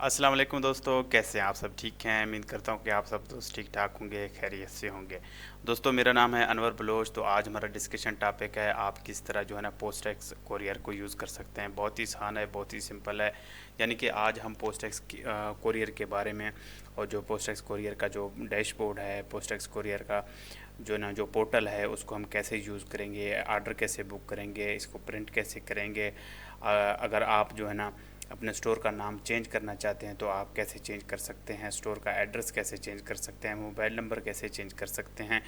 अस्सलाम वालेकुम दोस्तों, कैसे हैं आप सब? ठीक हैं? उम्मीद करता हूँ कि आप सब दोस्त ठीक-ठाक होंगे, खैरियत से होंगे। दोस्तों मेरा नाम है अनवर बलोच, तो आज हमारा डिस्कशन टॉपिक है आप किस तरह जो है ना पोस्टएक्स कोरियर को यूज़ कर सकते हैं। बहुत ही आसान है, बहुत ही सिंपल है। यानी कि आज हम पोस्टएक्स कोरियर के बारे में और जो पोस्टएक्स कोरियर का जो डैशबोर्ड है, पोस्टएक्स कोरियर का जो पोर्टल है उसको हम कैसे यूज़ करेंगे, ऑर्डर कैसे बुक करेंगे, इसको प्रिंट कैसे करेंगे। अगर आप जो है ना अपने स्टोर का नाम चेंज करना चाहते हैं तो आप कैसे चेंज कर सकते हैं, स्टोर का एड्रेस कैसे चेंज कर सकते हैं, मोबाइल नंबर कैसे चेंज कर सकते हैं।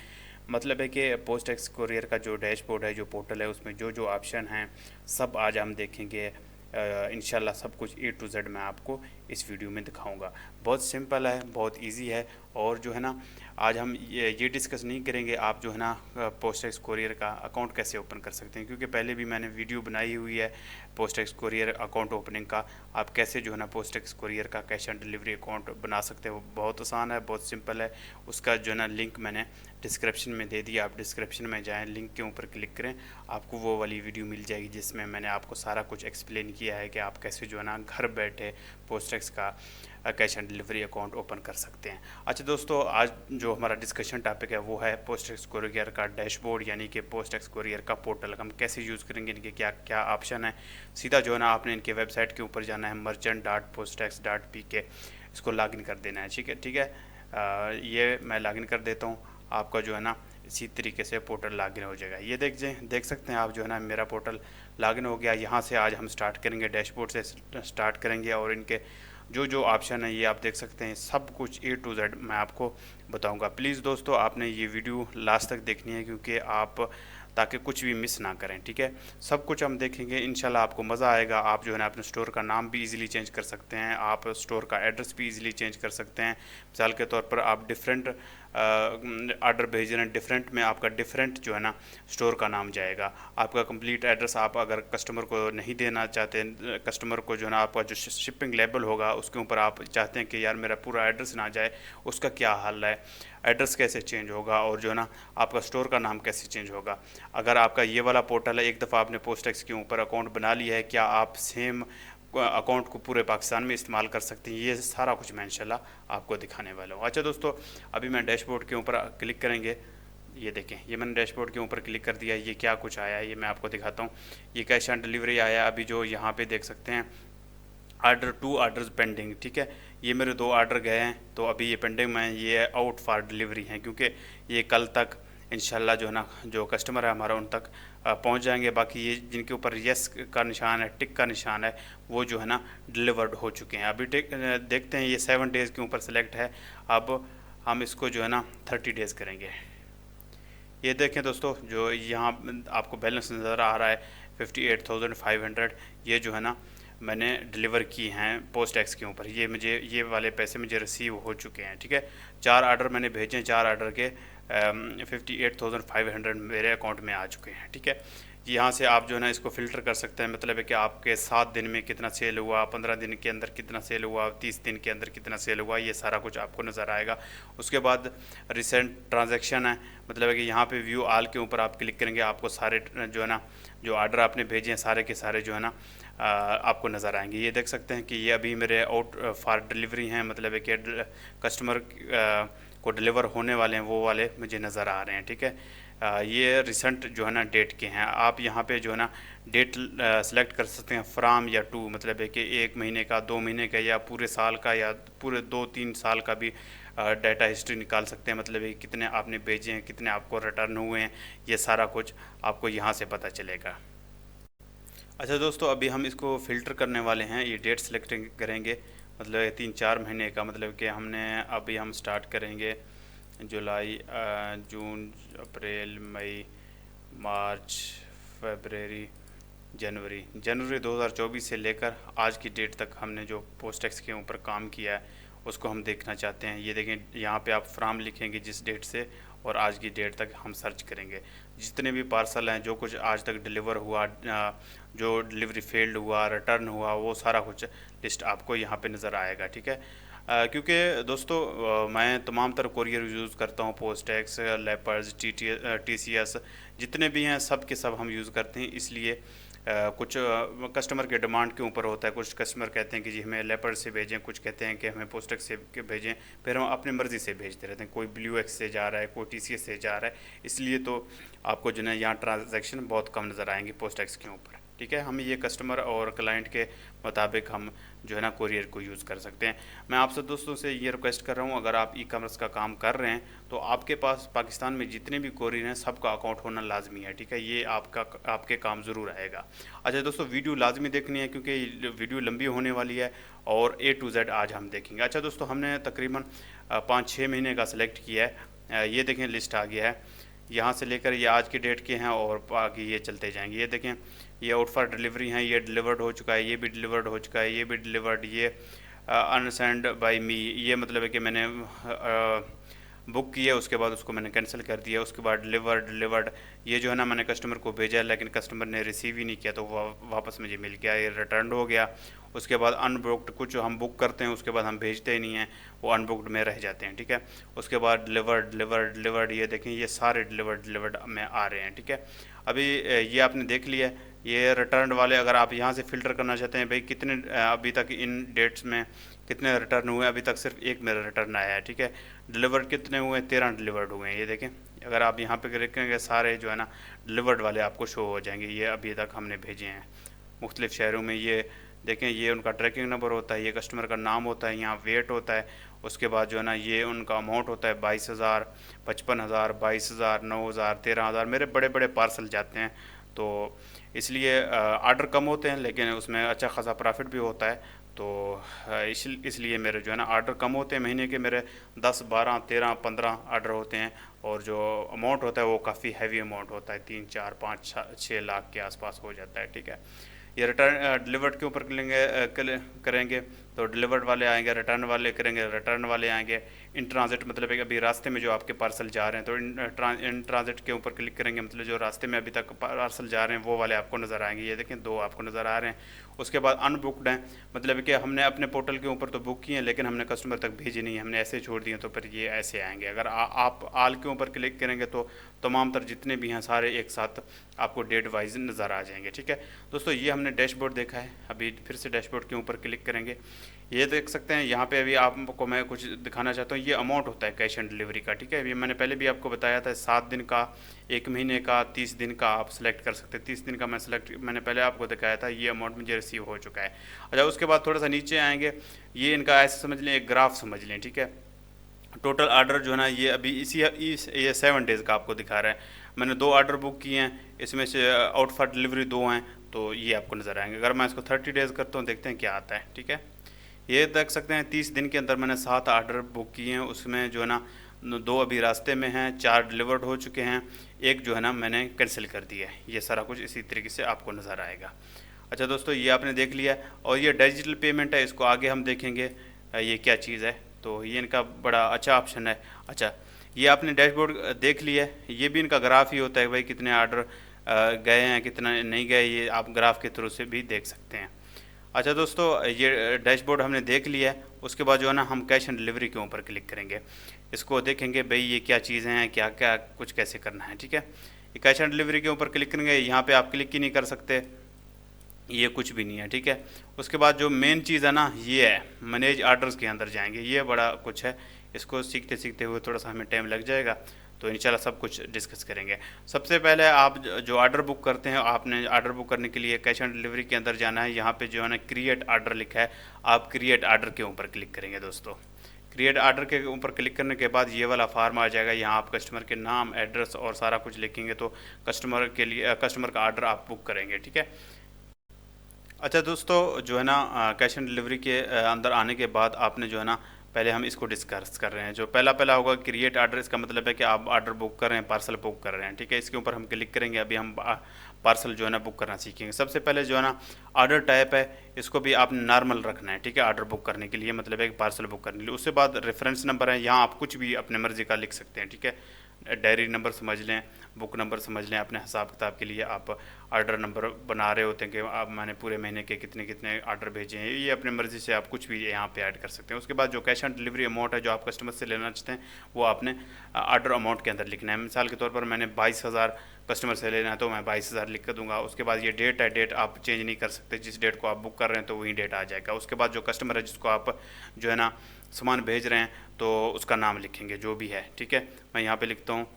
मतलब है कि पोस्टएक्स कोरियर का जो डैशबोर्ड है, जो पोर्टल है, उसमें जो जो ऑप्शन हैं सब आज हम देखेंगे। इंशाल्लाह सब कुछ ए टू जेड मैं आपको इस वीडियो में दिखाऊंगा। बहुत सिंपल है, बहुत इजी है। और जो है ना आज हम ये डिस्कस नहीं करेंगे आप जो है ना पोस्टएक्स कोरियर का अकाउंट कैसे ओपन कर सकते हैं, क्योंकि पहले भी मैंने वीडियो बनाई हुई है पोस्टएक्स कोरियर अकाउंट ओपनिंग का। आप कैसे जो है ना पोस्टएक्स कोरियर का कैश ऑन डिलीवरी अकाउंट बना सकते हो, बहुत आसान है, बहुत सिंपल है। उसका जो है ना लिंक मैंने डिस्क्रिप्शन में दे दिया। आप डिस्क्रिप्शन में जाएं, लिंक के ऊपर क्लिक करें, आपको वो वाली वीडियो मिल जाएगी जिसमें मैंने आपको सारा कुछ एक्सप्लेन किया है कि आप कैसे जो है ना घर बैठे पोस्टएक्स का cash on delivery account open कर सकते हैं। अच्छा दोस्तों, आज जो हमारा डिस्कशन टॉपिक है वो है पोस्टएक्स कोरियर का डैशबोर्ड, यानी कि पोस्टएक्स कोरियर का पोर्टल हम कैसे यूज़ करेंगे, इनके क्या क्या ऑप्शन है। सीधा जो है ना आपने इनके वेबसाइट के ऊपर जाना है merchant.postex.pk, इसको लॉगिन कर देना है। ठीक है। ये मैं लॉगिन कर देता हूँ, आपका जो है ना इसी तरीके से पोर्टल लॉगिन हो जाएगा। ये देख सकते हैं आप जो है ना मेरा पोर्टल लॉगिन हो गया। यहाँ से आज हम स्टार्ट करेंगे, डैशबोर्ड से स्टार्ट करेंगे और इनके जो जो ऑप्शन है ये आप देख सकते हैं। सब कुछ ए टू जेड मैं आपको बताऊंगा। प्लीज़ दोस्तों आपने ये वीडियो लास्ट तक देखनी है, क्योंकि आप ताकि कुछ भी मिस ना करें। ठीक है, सब कुछ हम देखेंगे, इंशाल्लाह आपको मज़ा आएगा। आप जो है ना अपने स्टोर का नाम भी इजीली चेंज कर सकते हैं, आप स्टोर का एड्रेस भी इजीली चेंज कर सकते हैं। मिसाल के तौर पर आप डिफरेंट ऑर्डर भेज रहे हैं, डिफरेंट में आपका डिफरेंट जो है ना स्टोर का नाम जाएगा। आपका कंप्लीट एड्रेस आप अगर कस्टमर को नहीं देना चाहते, कस्टमर को जो है ना आपका जो शिपिंग लेबल होगा उसके ऊपर आप चाहते हैं कि यार मेरा पूरा एड्रेस ना जाए, उसका क्या हल है, एड्रेस कैसे चेंज होगा और जो है ना आपका स्टोर का नाम कैसे चेंज होगा। अगर आपका ये वाला पोर्टल है, एक दफ़ा आपने पोस्टएक्स के ऊपर अकाउंट बना लिया है, क्या आप सेम अकाउंट को पूरे पाकिस्तान में इस्तेमाल कर सकते हैं, ये सारा कुछ मैं इंशाल्लाह आपको दिखाने वाला हूँ। अच्छा दोस्तों, अभी मैं डैशबोर्ड के ऊपर क्लिक करेंगे। ये देखें, ये मैंने डैशबोर्ड के ऊपर क्लिक कर दिया। ये क्या कुछ आया है ये मैं आपको दिखाता हूँ। ये कैश ऑन डिलीवरी आया अभी, जो यहाँ पे देख सकते हैं ऑर्डर्स पेंडिंग। ठीक है, ये मेरे 2 ऑर्डर गए हैं, तो अभी ये पेंडिंग में, ये आउट फॉर डिलीवरी हैं, क्योंकि ये कल तक इंशाल्लाह जो है ना जो कस्टमर है हमारा उन तक पहुंच जाएंगे। बाकी ये जिनके ऊपर यस का निशान है, टिक का निशान है, वो जो है ना डिलीवर्ड हो चुके हैं। अभी देखते हैं, ये 7 डेज़ के ऊपर सेलेक्ट है। अब हम इसको जो है ना 30 डेज़ करेंगे। ये देखें दोस्तों, जो यहाँ आपको बैलेंस नज़र आ रहा है 58,500, ये जो है ना मैंने डिलीवर की हैं पोस्टएक्स के ऊपर। ये वाले पैसे मुझे रिसीव हो चुके हैं। ठीक है, 4 ऑर्डर मैंने भेजे हैं, 4 ऑर्डर के 58,500 मेरे अकाउंट में आ चुके हैं। ठीक है, यहाँ से आप जो है ना इसको फ़िल्टर कर सकते हैं। मतलब है कि आपके 7 दिन में कितना सेल हुआ, 15 दिन के अंदर कितना सेल हुआ, 30 दिन के अंदर कितना सेल हुआ, ये सारा कुछ आपको नज़र आएगा। उसके बाद रिसेंट ट्रांजैक्शन है, मतलब है कि यहाँ पे व्यू ऑल के ऊपर आप क्लिक करेंगे, आपको सारे जो है ना जो ऑर्डर आपने भेजे हैं सारे के सारे जो है ना आपको नज़र आएंगे। ये देख सकते हैं कि ये अभी मेरे आउट फॉर डिलीवरी हैं, मतलब है कि कस्टमर को डिलीवर होने वाले हैं, वो वाले मुझे नज़र आ रहे हैं। ठीक है, ये रिसेंट जो है ना डेट के हैं। आप यहाँ पे जो है ना डेट सेलेक्ट कर सकते हैं फ्राम या टू, मतलब है कि 1 महीने का, 2 महीने का, या पूरे साल का, या पूरे 2-3 साल का भी डाटा हिस्ट्री निकाल सकते हैं। मतलब है कितने आपने भेजे हैं, कितने आपको रिटर्न हुए हैं, ये सारा कुछ आपको यहाँ से पता चलेगा। अच्छा दोस्तों, अभी हम इसको फ़िल्टर करने वाले हैं। ये डेट सेलेक्ट करेंगे, मतलब 3-4 महीने का, मतलब कि हमने अभी हम स्टार्ट करेंगे जुलाई, जून, अप्रैल, मई, मार्च, फरवरी, जनवरी 2024 से लेकर आज की डेट तक हमने जो पोस्टएक्स के ऊपर काम किया है उसको हम देखना चाहते हैं। ये देखें, यहाँ पे आप फ्राम लिखेंगे जिस डेट से, और आज की डेट तक हम सर्च करेंगे। जितने भी पार्सल हैं, जो कुछ आज तक डिलीवर हुआ, जो डिलीवरी फेल्ड हुआ, रिटर्न हुआ, वो सारा कुछ लिस्ट आपको यहाँ पे नज़र आएगा। ठीक है, क्योंकि दोस्तों मैं तमाम तरह कोरियर यूज़ करता हूँ, पोस्टएक्स, लेपर्स, TCS, जितने भी हैं सब के सब हम यूज़ करते हैं। इसलिए कुछ कस्टमर के डिमांड के ऊपर होता है। कुछ कस्टमर कहते हैं कि जी हमें लेपर्ड से भेजें, कुछ कहते हैं कि हमें पोस्टेक्स से भेजें, फिर हम अपनी मर्ज़ी से भेजते रहते हैं। कोई ब्लू एक्स से जा रहा है, कोई टीसीएस से जा रहा है, इसलिए तो आपको जो है यहाँ ट्रांजैक्शन बहुत कम नज़र आएंगे पोस्टेक्स के ऊपर। ठीक है, हम ये कस्टमर और क्लाइंट के मुताबिक हम जो है ना कोरियर को यूज़ कर सकते हैं। मैं आपसे दोस्तों से ये रिक्वेस्ट कर रहा हूँ, अगर आप ई कॉमर्स का काम कर रहे हैं तो आपके पास पाकिस्तान में जितने भी कोरियर हैं सबका अकाउंट होना लाजमी है। ठीक है, ये आपके काम ज़रूर आएगा। अच्छा दोस्तों, वीडियो लाजमी देखनी है क्योंकि वीडियो लंबी होने वाली है और A to Z आज हम देखेंगे। अच्छा दोस्तों, हमने तकरीबन 5-6 महीने का सिलेक्ट किया है। ये देखें लिस्ट आ गया है, यहाँ से लेकर ये आज की डेट के हैं और बाकी ये चलते जाएंगे। ये देखें, ये आउट फॉर डिलीवरी हैं, ये डिलीवर्ड हो चुका है, ये भी डिलीवर्ड हो चुका है, ये भी डिलीवर्ड, ये अनसेंड बाय मी, ये मतलब है कि मैंने बुक किया उसके बाद उसको मैंने कैंसिल कर दिया। उसके बाद डिलीवर्ड ये जो है ना मैंने कस्टमर को भेजा लेकिन कस्टमर ने रिसीव ही नहीं किया तो वापस मुझे मिल गया, ये रिटर्न हो गया। उसके बाद अनबुक्ड, कुछ हम बुक करते हैं उसके बाद हम भेजते ही नहीं हैं, वो अनबुक्ड में रह जाते हैं। ठीक है, उसके बाद डिलीवर्ड, ये देखें ये सारे डिलीवर्ड में आ रहे हैं। ठीक है, अभी ये आपने देख लिया, ये रिटर्न वाले अगर आप यहाँ से फ़िल्टर करना चाहते हैं भाई कितने अभी तक इन डेट्स में कितने रिटर्न हुए, अभी तक सिर्फ एक मेरा रिटर्न आया है। ठीक है, डिलीवर्ड कितने हुए, 13 डिलीवर्ड हुए हैं। ये देखें, अगर आप यहाँ पे क्लिक करेंगे सारे जो है ना डिलीवर्ड वाले आपको शो हो जाएंगे, ये अभी तक हमने भेजे हैं मुख्तलिफ़ शहरों में। ये देखें, ये उनका ट्रैकिंग नंबर होता है, ये कस्टमर का नाम होता है, यहाँ वेट होता है, उसके बाद जो है ना ये उनका अमाउंट होता है 22,000, 55,000, 22,000, 9,000, 13,000। मेरे बड़े बड़े पार्सल जाते हैं तो इसलिए आर्डर कम होते हैं लेकिन उसमें अच्छा खासा प्रॉफिट भी होता है। तो इसलिए मेरे जो है ना आर्डर कम होते हैं, महीने के मेरे 10, 12, 13, 15 आर्डर होते हैं और जो अमाउंट होता है वो काफ़ी हैवी अमाउंट होता है, 3, 4, 5, 6 लाख के आसपास हो जाता है। ठीक है, ये रिटर्न डिलीवर्ड के ऊपर करेंगे तो डिलीवर्ड वाले आएंगे, रिटर्न वाले करेंगे रिटर्न वाले आएंगे। इन ट्रांजिट मतलब है कि अभी रास्ते में जो आपके पार्सल जा रहे हैं तो इन ट्रांजिट के ऊपर क्लिक करेंगे, मतलब जो रास्ते में अभी तक पार्सल जा रहे हैं वो वाले आपको नज़र आएंगे। ये देखें 2 आपको नज़र आ रहे हैं। उसके बाद अनबुकड हैं, मतलब कि हमने अपने पोर्टल के ऊपर तो बुक किए हैं लेकिन हमने कस्टमर तक भेजी नहीं, हमने ऐसे छोड़ दिए, तो फिर ये ऐसे आएंगे। अगर आप आल के ऊपर क्लिक करेंगे तो तमाम तर जितने भी हैं सारे एक साथ आपको डेट वाइज नज़र आ जाएंगे। ठीक है दोस्तों, ये हमने डैशबोर्ड देखा है, अभी फिर से डैशबोर्ड के ऊपर क्लिक करेंगे। ये देख सकते हैं यहाँ पे अभी आपको मैं कुछ दिखाना चाहता हूँ, ये अमाउंट होता है कैश ऑन डिलीवरी का। ठीक है, ये मैंने पहले भी आपको बताया था 7 दिन का, 1 महीने का, 30 दिन का आप सेलेक्ट कर सकते हैं। 30 दिन का मैंने पहले आपको दिखाया था, ये अमाउंट मुझे रिसीव हो चुका है। अच्छा, उसके बाद थोड़ा सा नीचे आएंगे, ये इनका ऐसे समझ लें एक ग्राफ समझ लें। ठीक है, टोटल आर्डर जो है ना ये अभी ये 7 डेज़ का आपको दिखा रहा है। मैंने 2 आर्डर बुक किए हैं, इसमें से आउट फॉर डिलीवरी 2 हैं, तो ये आपको नज़र आएंगे। अगर मैं इसको 30 डेज़ करता हूँ, देखते हैं क्या आता है। ठीक है, ये देख सकते हैं 30 दिन के अंदर मैंने 7 आर्डर बुक किए हैं, उसमें जो है ना 2 अभी रास्ते में हैं, 4 डिलीवर्ड हो चुके हैं, 1 जो है ना मैंने कैंसिल कर दिया है। ये सारा कुछ इसी तरीके से आपको नज़र आएगा। अच्छा दोस्तों, ये आपने देख लिया और ये डिजिटल पेमेंट है, इसको आगे हम देखेंगे ये क्या चीज़ है, तो ये इनका बड़ा अच्छा ऑप्शन है। अच्छा, ये आपने डैशबोर्ड देख लिया है, ये भी इनका ग्राफ ही होता है भाई कितने आर्डर गए हैं कितना नहीं गए, ये आप ग्राफ के थ्रू से भी देख सकते हैं। अच्छा दोस्तों, ये डैशबोर्ड हमने देख लिया है, उसके बाद जो है ना हम कैश ऑन डिलीवरी के ऊपर क्लिक करेंगे, इसको देखेंगे भाई ये क्या चीज़ें हैं, क्या क्या कुछ कैसे करना है। ठीक है, ये कैश ऑन डिलीवरी के ऊपर क्लिक करेंगे, यहाँ पे आप क्लिक ही नहीं कर सकते, ये कुछ भी नहीं है। ठीक है, उसके बाद जो मेन चीज़ है ना ये है मैनेज आर्डर्स के अंदर जाएंगे, ये बड़ा कुछ है, इसको सीखते सीखते हुए थोड़ा सा हमें टाइम लग जाएगा, तो इंशाल्लाह सब कुछ डिस्कस करेंगे। सबसे पहले आप जो आर्डर बुक करते हैं, आपने आर्डर बुक करने के लिए कैश ऑन डिलीवरी के अंदर जाना है, यहाँ पे जो है ना क्रिएट आर्डर लिखा है, आप क्रिएट आर्डर के ऊपर क्लिक करेंगे। दोस्तों, क्रिएट आर्डर के ऊपर क्लिक करने के बाद ये वाला फार्म आ जाएगा, यहाँ आप कस्टमर के नाम, एड्रेस और सारा कुछ लिखेंगे तो कस्टमर के लिए कस्टमर का आर्डर आप बुक करेंगे। ठीक है, अच्छा दोस्तों, जो है ना कैश ऑन डिलीवरी के अंदर आने के बाद आपने जो है ना पहले हम इसको डिस्कस कर रहे हैं। जो पहला होगा क्रिएट आर्डर, इसका मतलब है कि आप आर्डर बुक कर रहे हैं, पार्सल बुक कर रहे हैं। ठीक है, इसके ऊपर हम क्लिक करेंगे, अभी हम पार्सल जो है ना बुक करना सीखेंगे। सबसे पहले जो है ना ऑर्डर टाइप है, इसको भी आपने नॉर्मल रखना है। ठीक है, ऑर्डर बुक करने के लिए मतलब है कि पार्सल बुक करने के लिए। उसके बाद रेफरेंस नंबर है, यहाँ आप कुछ भी अपने मर्ज़ी का लिख सकते हैं। ठीक है, डायरी नंबर समझ लें, बुक नंबर समझ लें, अपने हिसाब किताब के लिए आप ऑर्डर नंबर बना रहे होते हैं कि आप मैंने पूरे महीने के कितने कितने ऑर्डर भेजे हैं, ये अपनी मर्ज़ी से आप कुछ भी यहाँ पे ऐड कर सकते हैं। उसके बाद जो कैश ऑन डिलीवरी अमाउंट है जो आप कस्टमर से लेना चाहते हैं वो आपने ऑर्डर अमाउंट के अंदर लिखना है। मिसाल के तौर पर मैंने 22,000 कस्टमर से लेना है तो मैं 22,000 लिख कर दूंगा। उसके बाद ये डेट है, डेट आप चेंज नहीं कर सकते, जिस डेट को आप बुक कर रहे हैं तो वही डेट आ जाएगा। उसके बाद जो कस्टमर है जिसको आप जो है ना सामान भेज रहे हैं तो उसका नाम लिखेंगे जो भी है, ठीक है। मैं यहाँ पे लिखता हूँ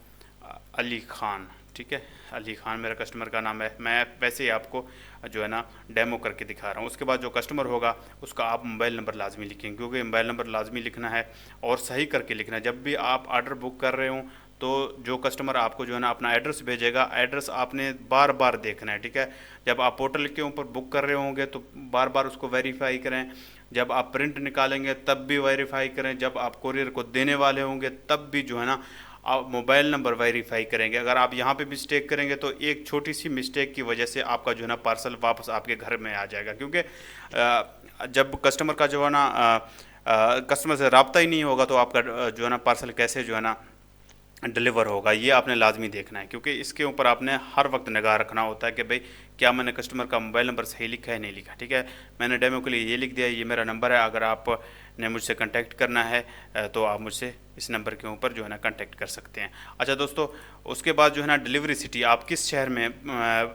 अली खान, ठीक है, अली खान मेरा कस्टमर का नाम है। मैं वैसे ही आपको जो है ना डेमो करके दिखा रहा हूँ। उसके बाद जो कस्टमर होगा उसका आप मोबाइल नंबर लाजमी लिखेंगे, क्योंकि मोबाइल नंबर लाजमी लिखना है और सही करके लिखना है। जब भी आप ऑर्डर बुक कर रहे हो तो जो कस्टमर आपको जो है ना अपना एड्रेस भेजेगा, एड्रेस आपने बार बार देखना है, ठीक है। जब आप पोर्टल के ऊपर बुक कर रहे होंगे तो बार बार उसको वेरीफाई करें। जब आप प्रिंट निकालेंगे तब भी वेरीफाई करें। जब आप कोरियर को देने वाले होंगे तब भी जो है ना आप मोबाइल नंबर वेरीफाई करेंगे। अगर आप यहाँ पे मिस्टेक करेंगे तो एक छोटी सी मिस्टेक की वजह से आपका जो है ना पार्सल वापस आपके घर में आ जाएगा, क्योंकि जब कस्टमर का जो है ना कस्टमर से रब्ता ही नहीं होगा तो आपका जो है ना पार्सल कैसे जो है ना डिलीवर होगा, ये आपने लाजमी देखना है। क्योंकि इसके ऊपर आपने हर वक्त निगाह रखना होता है कि भाई क्या मैंने कस्टमर का मोबाइल नंबर सही लिखा है नहीं लिखा, ठीक है। मैंने डेमो के लिए ये लिख दिया, ये मेरा नंबर है। अगर आपने मुझसे कांटेक्ट करना है तो आप मुझसे इस नंबर के ऊपर जो है ना कांटेक्ट कर सकते हैं। अच्छा दोस्तों, उसके बाद जो है ना डिलीवरी सिटी, आप किस शहर में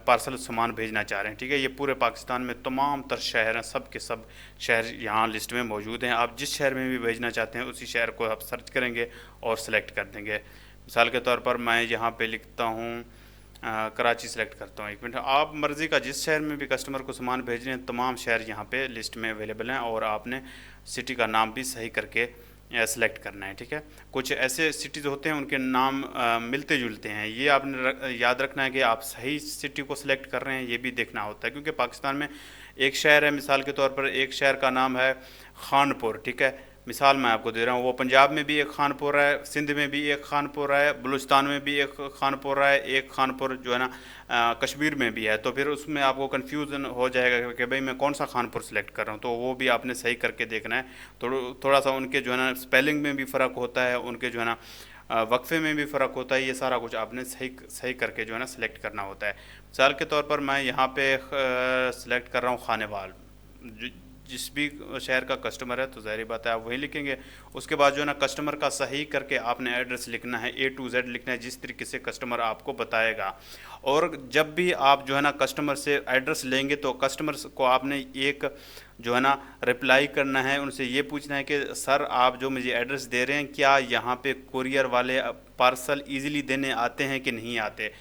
पार्सल सामान भेजना चाह रहे हैं, ठीक है। ये पूरे पाकिस्तान में तमाम तर शहर हैं, सब के सब शहर यहाँ लिस्ट में मौजूद हैं। आप जिस शहर में भी भेजना चाहते हैं उसी शहर को आप सर्च करेंगे और सेलेक्ट कर देंगे। मिसाल के तौर पर मैं यहाँ पे लिखता हूँ कराची सेलेक्ट करता हूँ। 1 मिनट, आप मर्ज़ी का जिस शहर में भी कस्टमर को सामान भेजने हैं तमाम शहर यहाँ पे लिस्ट में अवेलेबल हैं, और आपने सिटी का नाम भी सही करके सेलेक्ट करना है, ठीक है। कुछ ऐसे सिटीज़ होते हैं उनके नाम मिलते जुलते हैं, ये आपने याद रखना है कि आप सही सिटी को सिलेक्ट कर रहे हैं, ये भी देखना होता है। क्योंकि पाकिस्तान में एक शहर है, मिसाल के तौर पर एक शहर का नाम है खानपुर, ठीक है, मिसाल मैं आपको दे रहा हूँ। वो पंजाब में भी एक खानपुर है, सिंध में भी एक खानपुर है, बलूचिस्तान में भी एक खानपुर है, एक खानपुर जो है ना कश्मीर में भी है। तो फिर उसमें आपको कन्फ्यूज़न हो जाएगा कि भाई मैं कौन सा खानपुर सेलेक्ट कर रहा हूँ, तो वो भी आपने सही करके देखना है। थोड़ा सा उनके जो है ना स्पेलिंग में भी फ़र्क होता है, उनके जो है ना वक्फे में भी फ़र्क होता है। ये सारा कुछ आपने सही करके जो है ना सिलेक्ट करना होता है। मिसाल के तौर पर मैं यहाँ पे सिलेक्ट कर रहा हूँ खानेवाल। जिस भी शहर का कस्टमर है तो ज़ाहिर बात है आप वही लिखेंगे। उसके बाद जो है ना कस्टमर का सही करके आपने एड्रेस लिखना है, A to Z लिखना है जिस तरीके से कस्टमर आपको बताएगा। और जब भी आप जो है ना कस्टमर से एड्रेस लेंगे तो कस्टमर को आपने एक जो है ना रिप्लाई करना है, उनसे ये पूछना है कि सर आप जो मुझे एड्रेस दे रहे हैं क्या यहाँ पे कुरियर वाले पार्सल ईज़िली देने आते हैं कि नहीं आते,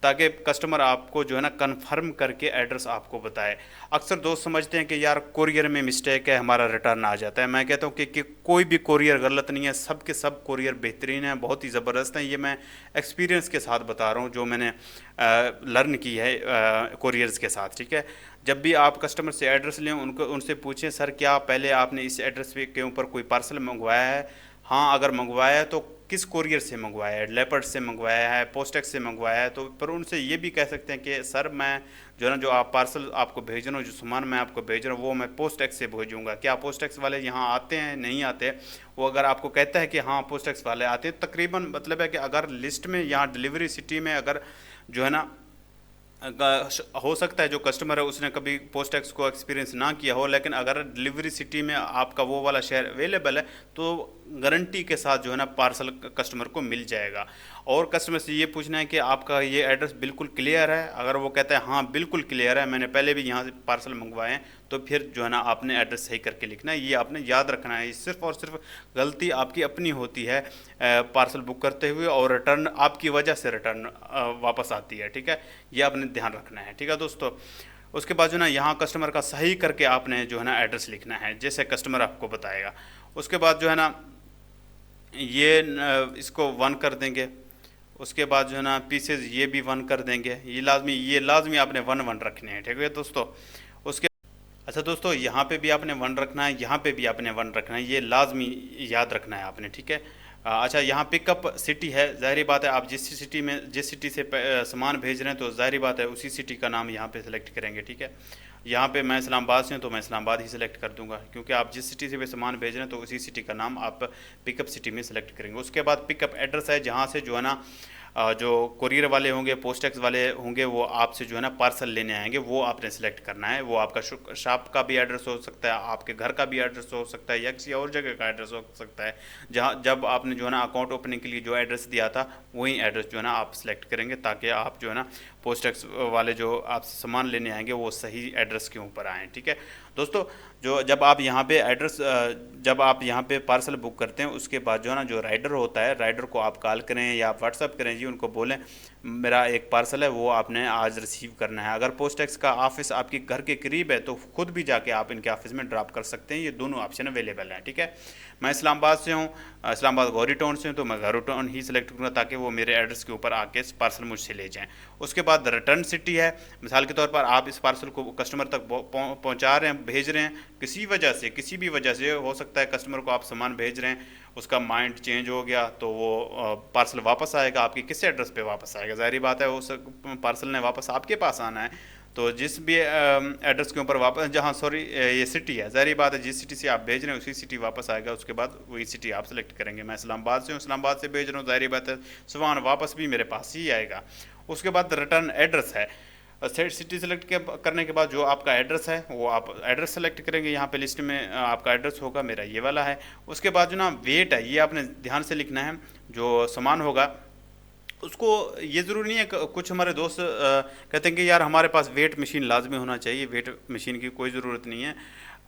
ताकि कस्टमर आपको जो है ना कंफर्म करके एड्रेस आपको बताए। अक्सर दोस्त समझते हैं कि यार कोरियर में मिस्टेक है, हमारा रिटर्न आ जाता है। मैं कहता हूँ कि कोई भी कोरियर गलत नहीं है, सब के सब कोरियर बेहतरीन है, बहुत ही ज़बरदस्त हैं। ये मैं एक्सपीरियंस के साथ बता रहा हूँ जो मैंने लर्न की है कोरियर्स के साथ, ठीक है। जब भी आप कस्टमर से एड्रेस लें उनसे पूछें सर क्या पहले आपने इस एड्रेस के ऊपर कोई पार्सल मंगवाया है, हाँ अगर मंगवाया है तो किस कोरियर से मंगवाया है, लेपर्ड से मंगवाया है, पोस्टेक्स से मंगवाया है। तो पर उनसे ये भी कह सकते हैं कि सर मैं जो है ना जो आप पार्सल आपको भेज रहा हूँ, जो सामान मैं आपको भेज रहा हूँ वो मैं पोस्टेक्स से भेजूँगा, क्या पोस्टेक्स वाले यहाँ आते हैं नहीं आते। वो अगर आपको कहता है कि हाँ पोस्टेक्स वाले आते हैं, तकरीबन मतलब है कि अगर लिस्ट में यहाँ डिलीवरी सिटी में अगर जो है ना हो सकता है जो कस्टमर है उसने कभी पोस्टेक्स को एक्सपीरियंस ना किया हो, लेकिन अगर डिलीवरी सिटी में आपका वो वाला शेयर अवेलेबल है तो गारंटी के साथ जो है ना पार्सल कस्टमर को मिल जाएगा। और कस्टमर से ये पूछना है कि आपका ये एड्रेस बिल्कुल क्लियर है। अगर वो कहता है हाँ बिल्कुल क्लियर है, मैंने पहले भी यहाँ से पार्सल मंगवाए हैं, तो फिर जो है ना आपने एड्रेस सही करके लिखना है। ये आपने याद रखना है। सिर्फ़ और सिर्फ गलती आपकी अपनी होती है पार्सल बुक करते हुए, और रिटर्न आपकी वजह से रिटर्न वापस आती है, ठीक है। ये आपने ध्यान रखना है, ठीक है दोस्तों। उसके बाद जो ना यहाँ कस्टमर का सही करके आपने जो है ना एड्रेस लिखना है जैसे कस्टमर आपको बताएगा। उसके बाद जो है ना ये इसको 1 कर देंगे। उसके बाद जो है ना पीसेज ये भी 1 कर देंगे। ये लाजमी आपने 1 रखने हैं, ठीक है दोस्तों। उसके अच्छा दोस्तों, यहाँ पे भी आपने 1 रखना है, यहाँ पे भी आपने 1 रखना है, ये लाजमी याद रखना है आपने, ठीक है। अच्छा यहाँ पिकअप सिटी है, ज़ाहिर बात है आप जिस सिटी से सामान भेज रहे हैं तो ज़ाहिर बात है उसी सिटी का नाम यहाँ पे सेलेक्ट करेंगे, ठीक है। यहाँ पे मैं इस्लामाबाद से हूँ तो मैं इस्लामाबाद ही सिलेक्ट कर दूंगा, क्योंकि आप जिस सिटी से भी सामान भेज रहे हैं तो उसी सिटी का नाम आप पिकअप सिटी में सिलेक्ट करेंगे। उसके बाद पिकअप एड्रेस है, जहाँ से जो है ना जो कुरियर वाले होंगे, पोस्टैक्स वाले होंगे, वो आपसे जो है ना पार्सल लेने आएंगे, वो आपने सेलेक्ट करना है। वो आपका शॉप का भी एड्रेस हो सकता है, आपके घर का भी एड्रेस हो सकता है, या किसी और जगह का एड्रेस हो सकता है। जहाँ जब आपने जो है ना अकाउंट ओपनिंग के लिए जो एड्रेस दिया था वही एड्रेस जो है ना आप सेलेक्ट करेंगे, ताकि आप जो है ना पोस्टैक्स वाले जो आपसे सामान लेने आएंगे वो सही एड्रेस के ऊपर आएँ। ठीक है दोस्तों, जो जब आप यहाँ पे एड्रेस जब आप यहाँ पे पार्सल बुक करते हैं, उसके बाद जो है ना जो राइडर होता है, राइडर को आप कॉल करें या आप व्हाट्सअप करें जी, उनको बोलें मेरा एक पार्सल है वो आपने आज रिसीव करना है। अगर पोस्टैक्स का ऑफिस आपके घर के करीब है तो खुद भी जाके आप इनके ऑफिस में ड्रॉप कर सकते हैं, ये दोनों ऑप्शन अवेलेबल हैं। ठीक है, मैं इस्लामाबाद से हूँ, इस्लामाबाद गौरी टाउन से हूँ, तो मैं गौरी टाउन ही सिलेक्ट करूँगा ताकि वो मेरे एड्रेस के ऊपर आके इस पार्सल मुझसे ले जाएँ। उसके बाद रिटर्न सिटी है, मिसाल के तौर पर आप इस पार्सल को कस्टमर तक पहुँचा रहे हैं, भेज रहे हैं, किसी वजह से, किसी भी वजह से हो सकता है कस्टमर को आप सामान भेज रहे हैं, उसका माइंड चेंज हो गया, तो वो पार्सल वापस आएगा, आपके किस एड्रेस पे वापस आएगा? ज़ाहिर बात है उस पार्सल ने वापस आपके पास आना है। तो जिस भी एड्रेस के ऊपर वापस, जहाँ सॉरी ये सिटी है, ज़ाहिर बात है जिस सिटी से आप भेज रहे हैं उसी सिटी वापस आएगा। उसके बाद वही सिटी आप सेलेक्ट करेंगे। मैं इस्लामाबाद से हूँ, इस्लामाबाद से भेज रहा हूँ, ज़ाहिर बात है सामान वापस भी मेरे पास ही आएगा। उसके बाद रिटर्न एड्रेस है, सिटी सेलेक्ट करने के बाद जो आपका एड्रेस है वो आप एड्रेस सेलेक्ट करेंगे। यहाँ पे लिस्ट में आपका एड्रेस होगा, मेरा ये वाला है। उसके बाद जो ना वेट है, ये आपने ध्यान से लिखना है। जो सामान होगा उसको, ये ज़रूरी नहीं है, कुछ हमारे दोस्त कहते हैं कि यार हमारे पास वेट मशीन लाजमी होना चाहिए, वेट मशीन की कोई ज़रूरत नहीं है।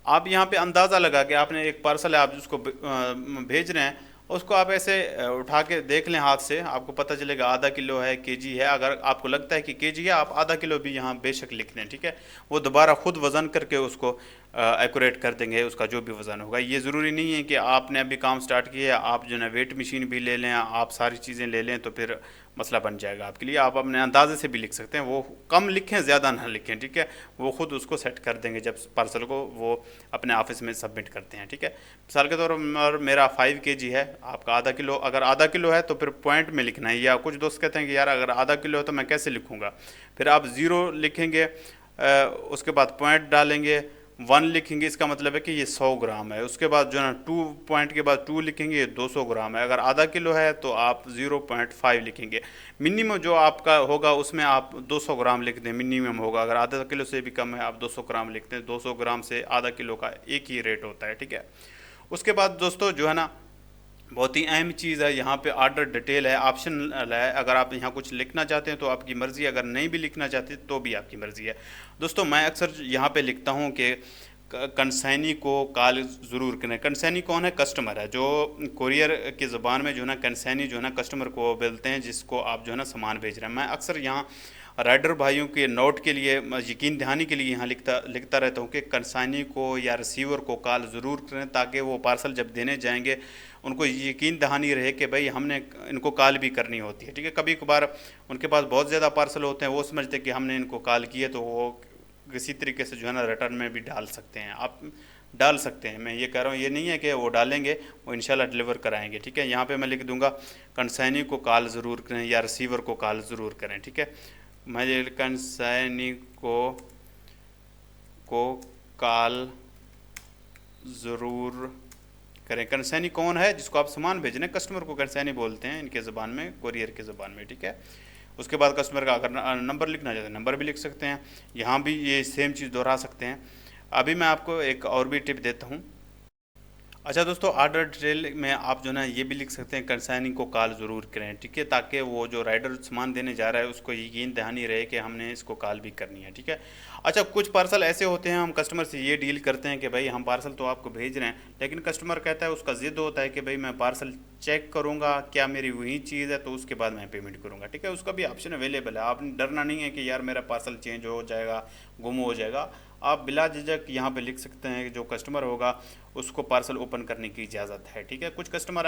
आप यहाँ पे अंदाज़ा लगा के, आपने एक पार्सल है आप जिसको भेज रहे हैं, उसको आप ऐसे उठा के देख लें हाथ से, आपको पता चलेगा आधा किलो है, केजी है। अगर आपको लगता है कि केजी है, आप आधा किलो भी यहाँ बेशक लिख दें। ठीक है, वो दोबारा खुद वज़न करके उसको एक्यूरेट कर देंगे, उसका जो भी वज़न होगा। ये ज़रूरी नहीं है कि आपने अभी काम स्टार्ट किया आप जो है वेट मशीन भी ले लें, आप सारी चीज़ें ले लें तो फिर मसला बन जाएगा आपके लिए। आप अपने अंदाजे से भी लिख सकते हैं, वो कम लिखें ज़्यादा ना लिखें। ठीक है, वो खुद उसको सेट कर देंगे जब पार्सल को वो अपने ऑफिस में सबमिट करते हैं। ठीक है, मिसाल के तौर पर मेरा 5 केजी है, आपका आधा किलो, अगर आधा किलो है तो फिर पॉइंट में लिखना है। या कुछ दोस्त कहते हैं कि यार अगर आधा किलो है तो मैं कैसे लिखूँगा, फिर आप ज़ीरो लिखेंगे, उसके बाद पॉइंट डालेंगे, 1 लिखेंगे, इसका मतलब है कि ये 100 ग्राम है। उसके बाद जो है ना 2 पॉइंट के बाद 2 लिखेंगे, ये 200 ग्राम है। अगर आधा किलो है तो आप 0.5 लिखेंगे। मिनिमम जो आपका होगा उसमें आप 200 ग्राम लिख दें, मिनिमम होगा। अगर आधा किलो से भी कम है आप 200 ग्राम लिखते हैं। 200 ग्राम से आधा किलो का एक ही रेट होता है। ठीक है, उसके बाद दोस्तों जो है ना बहुत ही अहम चीज़ है, यहाँ पे ऑर्डर डिटेल है, ऑप्शनल है। अगर आप यहाँ कुछ लिखना चाहते हैं तो आपकी मर्ज़ी, अगर नहीं भी लिखना चाहते तो भी आपकी मर्ज़ी है। दोस्तों मैं अक्सर यहाँ पे लिखता हूँ कि कंसाइनी को कॉल ज़रूर करें। कंसाइनी कौन है? कस्टमर है। जो कोरियर की ज़बान में जो है ना कंसाइनी जो है ना कस्टमर को बोलते हैं, जिसको आप जो है ना सामान भेज रहे हैं। मैं अक्सर यहाँ राइडर भाइयों के नोट के लिए, यकीन दहानी के लिए यहाँ लिखता रहता हूँ कि कंसाइनी को या रिसीवर को कॉल ज़रूर करें, ताकि वो पार्सल जब देने जाएंगे उनको यकीन दहानी रहे कि भाई हमने इनको कॉल भी करनी होती है। ठीक है, कभी कभार उनके पास बहुत ज़्यादा पार्सल होते हैं, वो समझते हैं कि हमने इनको कॉल किए तो वो किसी तरीके से जो है ना रिटर्न में भी डाल सकते हैं। आप डाल सकते हैं, मैं ये कह रहा हूँ, ये नहीं है कि वो डालेंगे, वो इंशाल्लाह डिलीवर कराएंगे। ठीक है, यहाँ पे मैं लिख दूंगा कंसाइनी को कॉल ज़रूर करें या रिसीवर को कॉल ज़रूर करें। ठीक है, मैं ये कंसाइनी को कॉल ज़रूर करें। कंसाइनी कौन है? जिसको आप सामान भेजने, कस्टमर को कंसाइनी बोलते हैं इनके ज़बान में, कोरियर के ज़बान में। ठीक है, उसके बाद कस्टमर का अगर नंबर लिखना चाहते हैं नंबर भी लिख सकते हैं, यहाँ भी ये सेम चीज़ दोहरा सकते हैं। अभी मैं आपको एक और भी टिप देता हूँ। अच्छा दोस्तों, ऑर्डर डिटेल में आप जो ना ये भी लिख सकते हैं कंसाइनी को कॉल ज़रूर करें। ठीक है, ताकि वो जो राइडर सामान देने जा रहा है उसको यकीन दहानी रहे कि हमने इसको कॉल भी करनी है। ठीक है, अच्छा कुछ पार्सल ऐसे होते हैं, हम कस्टमर से ये डील करते हैं कि भाई हम पार्सल तो आपको भेज रहे हैं, लेकिन कस्टमर कहता है, उसका ज़िद होता है कि भाई मैं पार्सल चेक करूँगा क्या मेरी वही चीज़ है, तो उसके बाद मैं पेमेंट करूँगा। ठीक है, उसका भी ऑप्शन अवेलेबल है। आपने डरना नहीं है कि यार मेरा पार्सल चेंज हो जाएगा, गुम हो जाएगा। आप बिला झिझक यहाँ पे लिख सकते हैं कि जो कस्टमर होगा उसको पार्सल ओपन करने की इजाज़त है। ठीक है, कुछ कस्टमर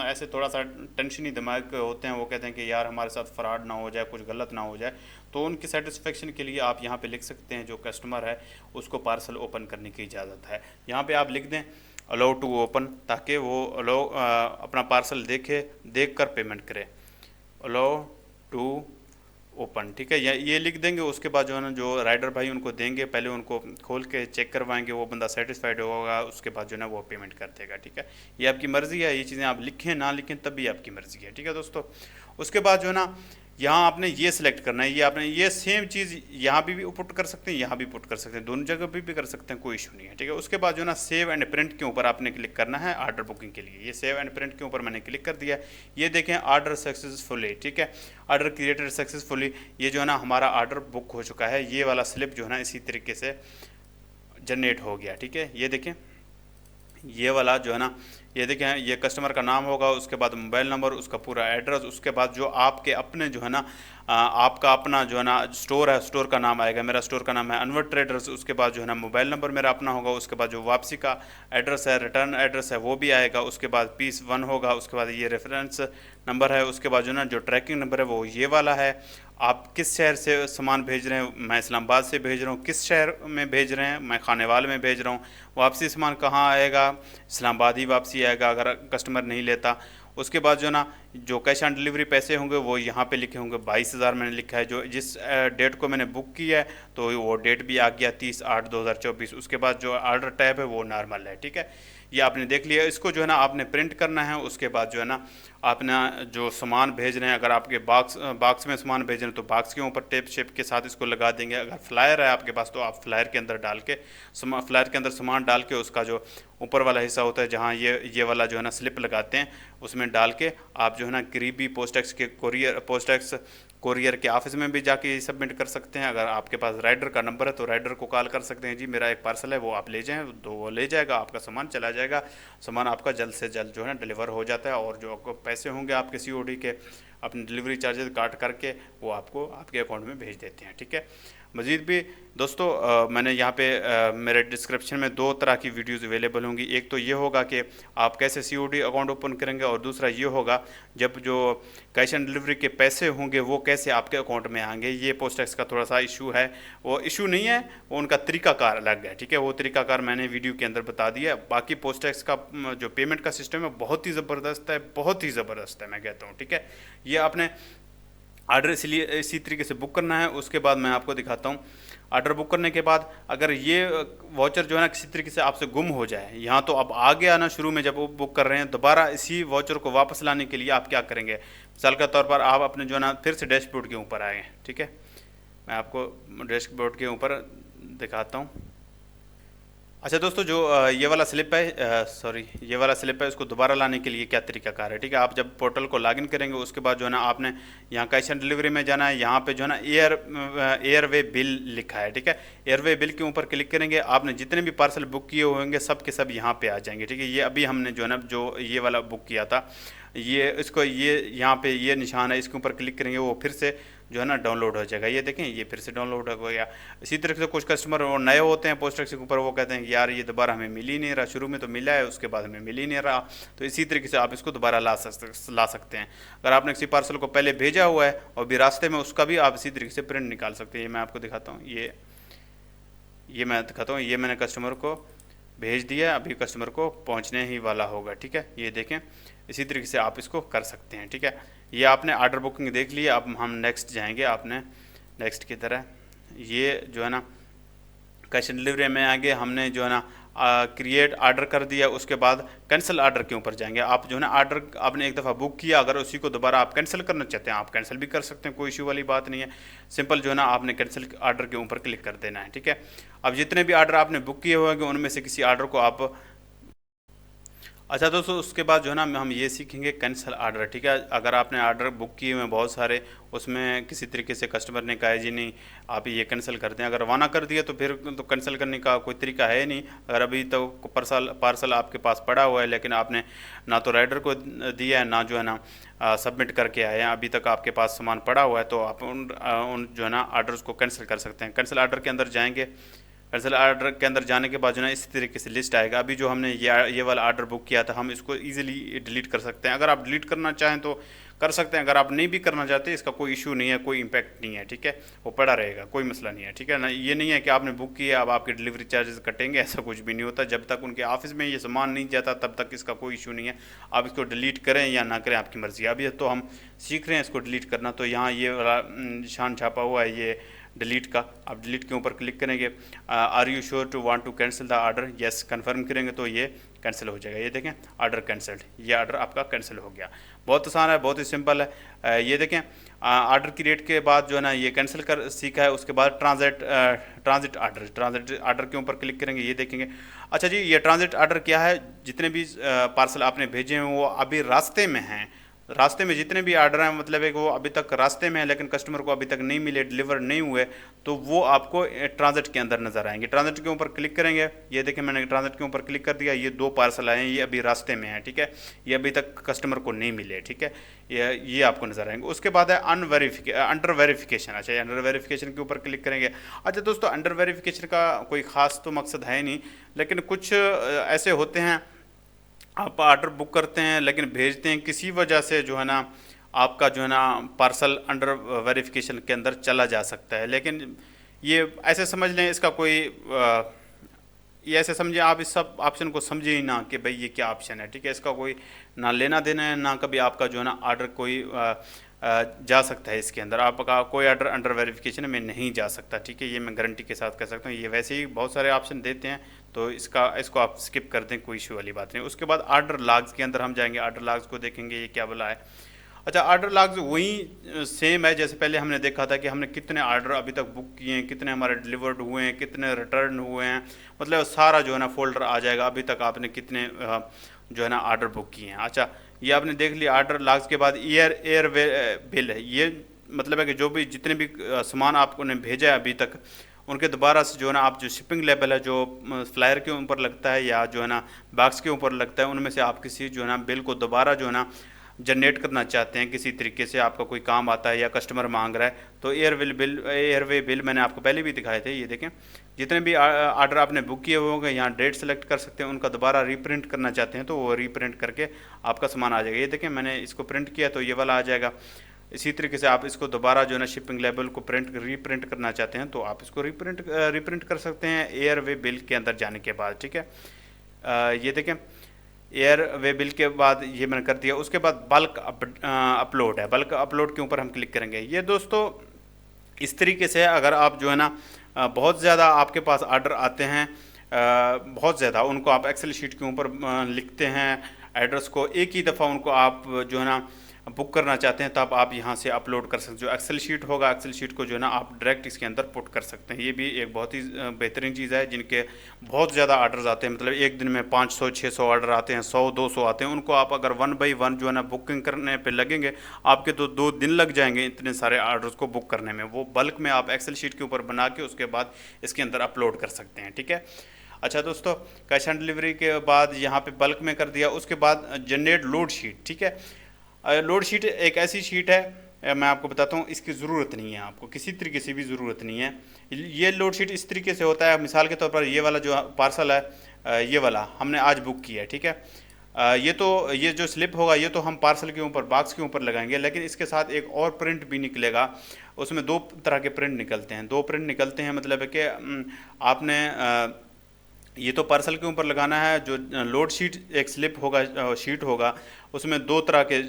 ऐसे थोड़ा सा टेंशनी दिमाग के होते हैं, वो कहते हैं कि यार हमारे साथ फ्रॉड ना हो जाए, कुछ गलत ना हो जाए, तो उनकी सेटिस्फेक्शन के लिए आप यहाँ पे लिख सकते हैं जो कस्टमर है उसको पार्सल ओपन करने की इजाज़त है। यहाँ पे आप लिख दें अलाउ टू ओपन, ताकि वो अलाउ अपना पार्सल देख कर पेमेंट करे। अलाउ टू ओपन, ठीक है, ये लिख देंगे। उसके बाद जो है ना जो राइडर भाई उनको देंगे, पहले उनको खोल के चेक करवाएंगे, वो बंदा सेटिस्फाइड होगा, उसके बाद जो है ना वो पेमेंट कर देगा, ठीक है। ये आपकी मर्ज़ी है, ये चीज़ें आप लिखें ना लिखें तब भी आपकी मर्ज़ी है, ठीक है दोस्तों। उसके बाद जो है ना यहाँ आपने ये सिलेक्ट करना है, ये आपने ये सेम चीज़ यहाँ भी पुट कर सकते हैं, यहाँ भी पुट कर सकते हैं, दोनों जगह भी कर सकते हैं, कोई इशू नहीं है, ठीक है। उसके बाद जो है ना सेव एंड प्रिंट के ऊपर आपने क्लिक करना है ऑर्डर बुकिंग के लिए। ये सेव एंड प्रिंट के ऊपर मैंने क्लिक कर दिया। ये देखें ऑर्डर सक्सेसफुली, ठीक है, ऑर्डर क्रिएटेड सक्सेसफुली। ये जो है ना हमारा ऑर्डर बुक हो चुका है। ये वाला स्लिप जो है ना इसी तरीके से जनरेट हो गया, ठीक है। ये देखें ये वाला जो है ना, ये देखें ये कस्टमर का नाम होगा, उसके बाद मोबाइल नंबर, उसका पूरा एड्रेस, उसके बाद जो आपके अपने जो है ना आपका अपना जो है ना स्टोर है, स्टोर का नाम आएगा। मेरा स्टोर का नाम है अनवर ट्रेडर्स। उसके बाद जो है ना मोबाइल नंबर मेरा अपना होगा। उसके बाद जो वापसी का एड्रेस है, रिटर्न एड्रेस है, वो भी आएगा। उसके बाद पीस 1 होगा। उसके बाद ये रेफरेंस नंबर है। उसके बाद जो ना जो ट्रैकिंग नंबर है वो ये वाला है। आप किस शहर से सामान भेज रहे हैं? मैं इस्लामाबाद से भेज रहा हूँ। किस शहर में भेज रहे हैं? मैं खानेवाल में भेज रहा हूँ। वापसी सामान कहाँ आएगा? इस्लामाबाद ही वापसी आएगा अगर कस्टमर नहीं लेता। उसके बाद जो ना जो कैश ऑन डिलीवरी पैसे होंगे वो यहाँ पे लिखे होंगे। 22,000 मैंने लिखा है। जो जिस डेट को मैंने बुक किया है तो वो डेट भी आ गया 30/8/2024। उसके बाद जो ऑर्डर टैब है वो नॉर्मल है, ठीक है। ये आपने देख लिया। इसको जो है ना आपने प्रिंट करना है। उसके बाद जो है ना आपने जो सामान भेज रहे हैं, अगर आपके बॉक्स में सामान भेज रहे हैं तो बॉक्स के ऊपर टेप शेप के साथ इसको लगा देंगे। अगर फ्लायर है आपके पास तो आप फ्लायर के अंदर डाल के फ्लायर के अंदर सामान डाल के उसका जो ऊपर वाला हिस्सा होता है जहाँ ये वाला जो है ना स्लिप लगाते हैं उसमें डाल के आप जो है ना करीबी पोस्टैक्स के कोरियर के ऑफिस में भी जाके सबमिट कर सकते हैं। अगर आपके पास राइडर का नंबर है तो राइडर को कॉल कर सकते हैं, जी मेरा एक पार्सल है वो आप ले जाएं, तो वो ले जाएगा, आपका सामान चला जाएगा। सामान आपका जल्द से जल्द जो है ना डिलीवर हो जाता है। और जो आपको पैसे होंगे आपके COD के अपने डिलीवरी चार्जेस काट करके वो आपको आपके अकाउंट में भेज देते हैं, ठीक है। मज़ीद भी दोस्तों मैंने यहाँ पे मेरे डिस्क्रिप्शन में 2 तरह की वीडियोज़ अवेलेबल होंगी। एक तो ये होगा कि आप कैसे COD अकाउंट ओपन करेंगे, और दूसरा ये होगा जब जो कैश ऑन डिलीवरी के पैसे होंगे वो कैसे आपके अकाउंट में आएंगे। ये पोस्ट टैक्स का थोड़ा सा इशू है, वो इशू नहीं है, वो उनका तरीकाकार अलग है, ठीक है। वो तरीकाकार मैंने वीडियो के अंदर बता दिया। बाकी पोस्ट टैक्स का जो पेमेंट का सिस्टम है बहुत ही ज़बरदस्त है, बहुत ही ज़बरदस्त है, मैं कहता हूँ, ठीक है। ये आपने ऑर्डर इसलिए इसी तरीके से बुक करना है। उसके बाद मैं आपको दिखाता हूँ। ऑर्डर बुक करने के बाद अगर ये वाउचर जो है ना किसी तरीके से आपसे गुम हो जाए, यहाँ तो अब आ गया ना शुरू में जब वो बुक कर रहे हैं, दोबारा इसी वाउचर को वापस लाने के लिए आप क्या करेंगे? मिसाल के तौर पर आप अपने जो है ना फिर से डैशबोर्ड के ऊपर आए, ठीक है। मैं आपको डैशबोर्ड के ऊपर दिखाता हूँ। अच्छा दोस्तों, जो ये वाला स्लिप है, सॉरी ये वाला स्लिप है, उसको दोबारा लाने के लिए क्या तरीकाकार है, ठीक है। आप जब पोर्टल को लॉगिन करेंगे उसके बाद जो है ना आपने यहाँ कैश ऑन डिलीवरी में जाना है। यहाँ पे जो है ना एयरवे बिल लिखा है, ठीक है। एयरवे बिल के ऊपर क्लिक करेंगे, आपने जितने भी पार्सल बुक किए होंगे सब के सब यहाँ पे आ जाएंगे, ठीक है। ये अभी हमने जो है ना जो ये वाला बुक किया था, ये इसको ये यहाँ पे ये निशान है, इसके ऊपर क्लिक करेंगे वो फिर से जो है ना डाउनलोड हो जाएगा। ये देखें ये फिर से डाउनलोड हो गया। इसी तरह से कुछ कस्टमर और नए होते हैं पोस्ट टैक्स के ऊपर, वो कहते हैं कि यार ये दोबारा हमें मिल ही नहीं रहा, शुरू में तो मिला है उसके बाद हमें मिल ही नहीं रहा। तो इसी तरीके से आप इसको दोबारा ला सकते हैं। अगर आपने किसी पार्सल को पहले भेजा हुआ है और भी रास्ते में, उसका भी आप इसी तरीके से प्रिंट निकाल सकते हैं। ये मैं आपको दिखाता हूँ। ये मैं दिखाता हूँ। ये मैंने कस्टमर को भेज दिया, अभी कस्टमर को पहुँचने ही वाला होगा, ठीक है। ये देखें इसी तरीके से आप इसको कर सकते हैं, ठीक है। ये आपने ऑर्डर बुकिंग देख लिया। अब हम नेक्स्ट जाएंगे। आपने नेक्स्ट की तरह ये जो है ना कैश ऑन डिलीवरी में आगे हमने जो है ना क्रिएट ऑर्डर कर दिया। उसके बाद कैंसिल ऑर्डर के ऊपर जाएंगे। आप जो है ना ऑर्डर आपने एक दफ़ा बुक किया, अगर उसी को दोबारा आप कैंसिल करना चाहते हैं आप कैंसिल भी कर सकते हैं, कोई इशू वाली बात नहीं है। सिंपल जो है ना आपने कैंसिल ऑर्डर के ऊपर क्लिक कर देना है, ठीक है। अब जितने भी ऑर्डर आपने बुक किए होंगे उनमें से किसी ऑर्डर को आप अच्छा दोस्तों, उसके बाद जो है ना हम ये सीखेंगे कैंसिल ऑर्डर, ठीक है। अगर आपने ऑर्डर बुक किए हुए हैं बहुत सारे, उसमें किसी तरीके से कस्टमर ने कहा है जी नहीं आप ये कैंसिल कर दें, अगर वाना कर दिया तो फिर तो कैंसिल करने का कोई तरीका है नहीं। अगर अभी तो पार्सल आपके पास पड़ा हुआ है लेकिन आपने ना तो राइडर को दिया है ना जो है ना सबमिट करके आए हैं, अभी तक आपके पास सामान पड़ा हुआ है, तो आप उन जो है ना ऑर्डर्स को कैंसिल कर सकते हैं। कैंसिल ऑर्डर के अंदर जाएंगे। कैंसिल आर्डर के अंदर जाने के बाद जो है इस तरीके से लिस्ट आएगा। अभी जो हमने ये वाला आर्डर बुक किया था, हम इसको इजीली डिलीट कर सकते हैं। अगर आप डिलीट करना चाहें तो कर सकते हैं, अगर आप नहीं भी करना चाहते इसका कोई इशू नहीं है, कोई इम्पैक्ट नहीं है, ठीक है, वो पड़ा रहेगा, कोई मसला नहीं है, ठीक है ना। ये नहीं है कि आपने बुक किया अब आपके डिलीवरी चार्जेस कटेंगे, ऐसा कुछ भी नहीं होता। जब तक उनके ऑफिस में ये सामान नहीं जाता तब तक इसका कोई इशू नहीं है। आप इसको डिलीट करें या ना करें आपकी मर्ज़ी है। अभी तो हम सीख रहे हैं इसको डिलीट करना, तो यहाँ ये वाला निशान छापा हुआ है ये डिलीट का, आप डिलीट के ऊपर क्लिक करेंगे। Are you sure to want to cancel the order, yes confirm करेंगे तो ये कैंसिल हो जाएगा। ये देखें ऑर्डर कैंसिल्ड, ये ऑर्डर आपका कैंसिल हो गया। बहुत आसान है, बहुत ही सिंपल है। ये देखें ऑर्डर क्रिएट के बाद जो है ना ये कैंसिल कर सीखा है। उसके बाद ट्रांजिट ऑर्डर के ऊपर क्लिक करेंगे, ये देखेंगे। अच्छा जी, ये ट्रांजिट ऑर्डर क्या है, जितने भी पार्सल आपने भेजे हैं वो अभी रास्ते में हैं। रास्ते में जितने भी ऑर्डर हैं, मतलब है कि वो अभी तक रास्ते में है लेकिन कस्टमर को अभी तक नहीं मिले, डिलीवर नहीं हुए, तो वो आपको ट्रांजिट के अंदर नज़र आएंगे। ट्रांजिट के ऊपर क्लिक करेंगे, ये देखें मैंने ट्रांजिट के ऊपर क्लिक कर दिया, ये 2 पार्सल आए हैं, ये अभी रास्ते में है, ठीक है, ये अभी तक कस्टमर को नहीं मिले, ठीक है, ये आपको नज़र आएंगे। उसके बाद है अंडर वेरिफिकेशन। अच्छा, अंडर वेरिफिकेशन के ऊपर क्लिक करेंगे। अच्छा दोस्तों, अंडर वेरिफिकेशन का कोई ख़ास तो मकसद है नहीं, लेकिन कुछ ऐसे होते हैं आप ऑर्डर बुक करते हैं लेकिन भेजते हैं, किसी वजह से जो है ना आपका जो है ना पार्सल अंडर वेरिफिकेशन के अंदर चला जा सकता है। लेकिन ये ऐसे समझ लें, इसका कोई ये ऐसे समझे आप, इस सब ऑप्शन को समझे ही ना कि भाई ये क्या ऑप्शन है, ठीक है, इसका कोई ना लेना देना है, ना कभी आपका जो है ना ऑर्डर कोई जा सकता है इसके अंदर। आपका कोई ऑर्डर अंडर वेरिफिकेशन में नहीं जा सकता, ठीक है, ये मैं गारंटी के साथ कह सकता हूँ। ये वैसे ही बहुत सारे ऑप्शन देते हैं, तो इसको आप स्किप कर दें, कोई इशू वाली बात नहीं। उसके बाद ऑर्डर लॉग्स के अंदर हम जाएंगे, ऑर्डर लॉग्स को देखेंगे ये क्या बोला है। अच्छा, ऑर्डर लॉग्स वही सेम है जैसे पहले हमने देखा था कि हमने कितने ऑर्डर अभी तक बुक किए हैं, कितने हमारे डिलीवर्ड हुए हैं, कितने रिटर्न हुए हैं, मतलब सारा जो है ना फोल्डर आ जाएगा अभी तक आपने कितने जो है ना ऑर्डर बुक किए हैं। अच्छा, ये आपने देख लिया ऑर्डर लॉग्स के बाद एयर बिल है, ये मतलब है कि जो भी जितने भी सामान आपको ने भेजा है अभी तक, उनके दोबारा से जो है ना आप जो शिपिंग लेवल है जो फ्लायर के ऊपर लगता है या जो है ना बॉक्स के ऊपर लगता है, उनमें से आप किसी जो है ना बिल को दोबारा जो है ना जनरेट करना चाहते हैं, किसी तरीके से आपका कोई काम आता है या कस्टमर मांग रहा है, तो एयरवे बिल मैंने आपको पहले भी दिखाए थे। ये देखें, जितने भी ऑर्डर आपने बुक किए हुए होंगे, यहाँ डेट सेलेक्ट कर सकते हैं, उनका दोबारा रीप्रिंट करना चाहते हैं तो वो रीप्रिंट करके आपका सामान आ जाएगा। ये देखें मैंने इसको प्रिंट किया तो ये वाला आ जाएगा। इसी तरीके से आप इसको दोबारा जो है ना शिपिंग लेवल को रीप्रिंट करना चाहते हैं तो आप इसको रीप्रिंट कर सकते हैं एयरवे बिल के अंदर जाने के बाद, ठीक है। ये देखें एयरवे बिल के बाद ये मैंने कर दिया। उसके बाद बल्क अपलोड है, बल्क अपलोड के ऊपर हम क्लिक करेंगे। ये दोस्तों इस तरीके से अगर आप जो है ना बहुत ज़्यादा आपके पास ऑर्डर आते हैं, बहुत ज़्यादा, उनको आप एक्सेल शीट के ऊपर लिखते हैं एड्रेस को, एक ही दफ़ा उनको आप जो है ना बुक करना चाहते हैं, तब आप यहाँ से अपलोड कर सकते हैं। जो एक्सेल शीट होगा, एक्सेल शीट को जो है ना आप डायरेक्ट इसके अंदर पुट कर सकते हैं। ये भी एक बहुत ही बेहतरीन चीज़ है। जिनके बहुत ज़्यादा ऑर्डर्स आते हैं, मतलब एक दिन में 500-600 ऑर्डर आते हैं, 100-200 आते हैं, उनको आप अगर 1 बाई 1 जो है ना बुकिंग करने पे लगेंगे, आपके तो 2 दिन लग जाएंगे इतने सारे ऑर्डर्स को बुक करने में। वो बल्क में आप एक्सेल शीट के ऊपर बना के उसके बाद इसके अंदर अपलोड कर सकते हैं, ठीक है। अच्छा दोस्तों, कैश ऑन डिलीवरी के बाद यहाँ पे बल्क में कर दिया। उसके बाद जनरेट लोड शीट, ठीक है। लोड शीट एक ऐसी शीट है, मैं आपको बताता हूँ, इसकी ज़रूरत नहीं है, आपको किसी तरीके से भी ज़रूरत नहीं है। ये लोड शीट इस तरीके से होता है, मिसाल के तौर पर ये वाला जो पार्सल है, ये वाला हमने आज बुक किया है, ठीक है। ये जो स्लिप होगा ये तो हम पार्सल के ऊपर बॉक्स के ऊपर लगाएंगे, लेकिन इसके साथ एक और प्रिंट भी निकलेगा। उसमें 2 तरह के प्रिंट निकलते हैं, 2 प्रिंट निकलते हैं, मतलब है कि आपने ये तो पार्सल के ऊपर लगाना है। जो लोड शीट एक स्लिप होगा, शीट होगा, उसमें 2 तरह के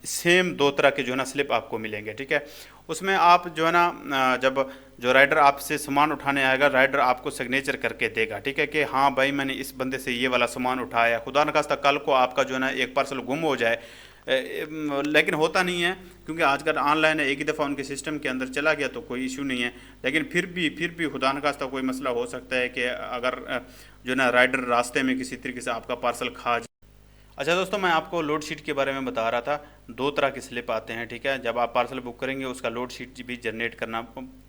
सेम 2 तरह के जो है ना स्लिप आपको मिलेंगे, ठीक है। उसमें आप जो है ना जब जो राइडर आपसे सामान उठाने आएगा, राइडर आपको सिग्नेचर करके देगा, ठीक है, कि हाँ भाई मैंने इस बंदे से ये वाला सामान उठाया। खुदा न खास्ता कल को आपका जो है ना एक पार्सल गुम हो जाए, लेकिन होता नहीं है क्योंकि आजकल ऑनलाइन है, एक ही दफ़ा उनके सिस्टम के अंदर चला गया तो कोई इशू नहीं है। लेकिन फिर भी खुदा न खास्ता कोई मसला हो सकता है कि अगर जो ना राइडर रास्ते में किसी तरीके से आपका पार्सल खा जाए। अच्छा दोस्तों, मैं आपको लोड शीट के बारे में बता रहा था। 2 तरह के स्लिप आते हैं, ठीक है। जब आप पार्सल बुक करेंगे उसका लोड शीट भी जनरेट करना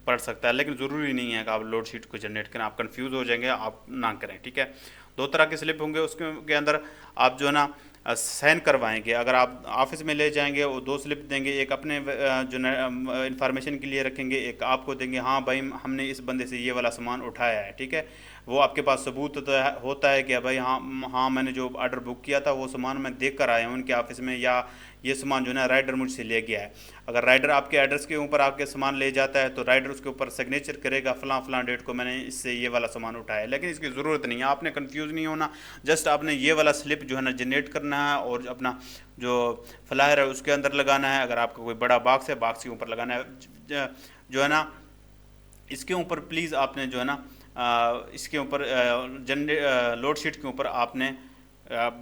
पड़ सकता है, लेकिन ज़रूरी नहीं है कि आप लोड शीट को जनरेट करें, आप कंफ्यूज हो जाएंगे, आप ना करें, ठीक है। 2 तरह के स्लिप होंगे, उसके अंदर आप जो है ना साइन करवाएंगे। अगर आप ऑफिस में ले जाएंगे वो 2 स्लिप देंगे, एक अपने जो इन्फॉर्मेशन के लिए रखेंगे, एक आपको देंगे, हाँ भाई हमने इस बंदे से ये वाला सामान उठाया है, ठीक है। वो आपके पास सबूत होता है कि भाई हाँ हाँ मैंने जो ऑर्डर बुक किया था वो सामान मैं देख कर आया हूँ उनके ऑफिस में, या ये सामान जो है ना राइडर मुझसे ले गया है। अगर राइडर आपके एड्रेस के ऊपर आपके सामान ले जाता है तो राइडर उसके ऊपर सिग्नेचर करेगा, फलां फलां डेट को मैंने इससे ये वाला सामान उठाया है। लेकिन इसकी ज़रूरत नहीं है, आपने कंफ्यूज नहीं होना। जस्ट आपने ये वाला स्लिप जो है ना जनरेट करना है और अपना जो फ्लायर है उसके अंदर लगाना है। अगर आपका कोई बड़ा बॉक्स है, बॉक्स के ऊपर लगाना है। जो है ना इसके ऊपर प्लीज़ आपने जो है ना इसके ऊपर लोड शीट के ऊपर आपने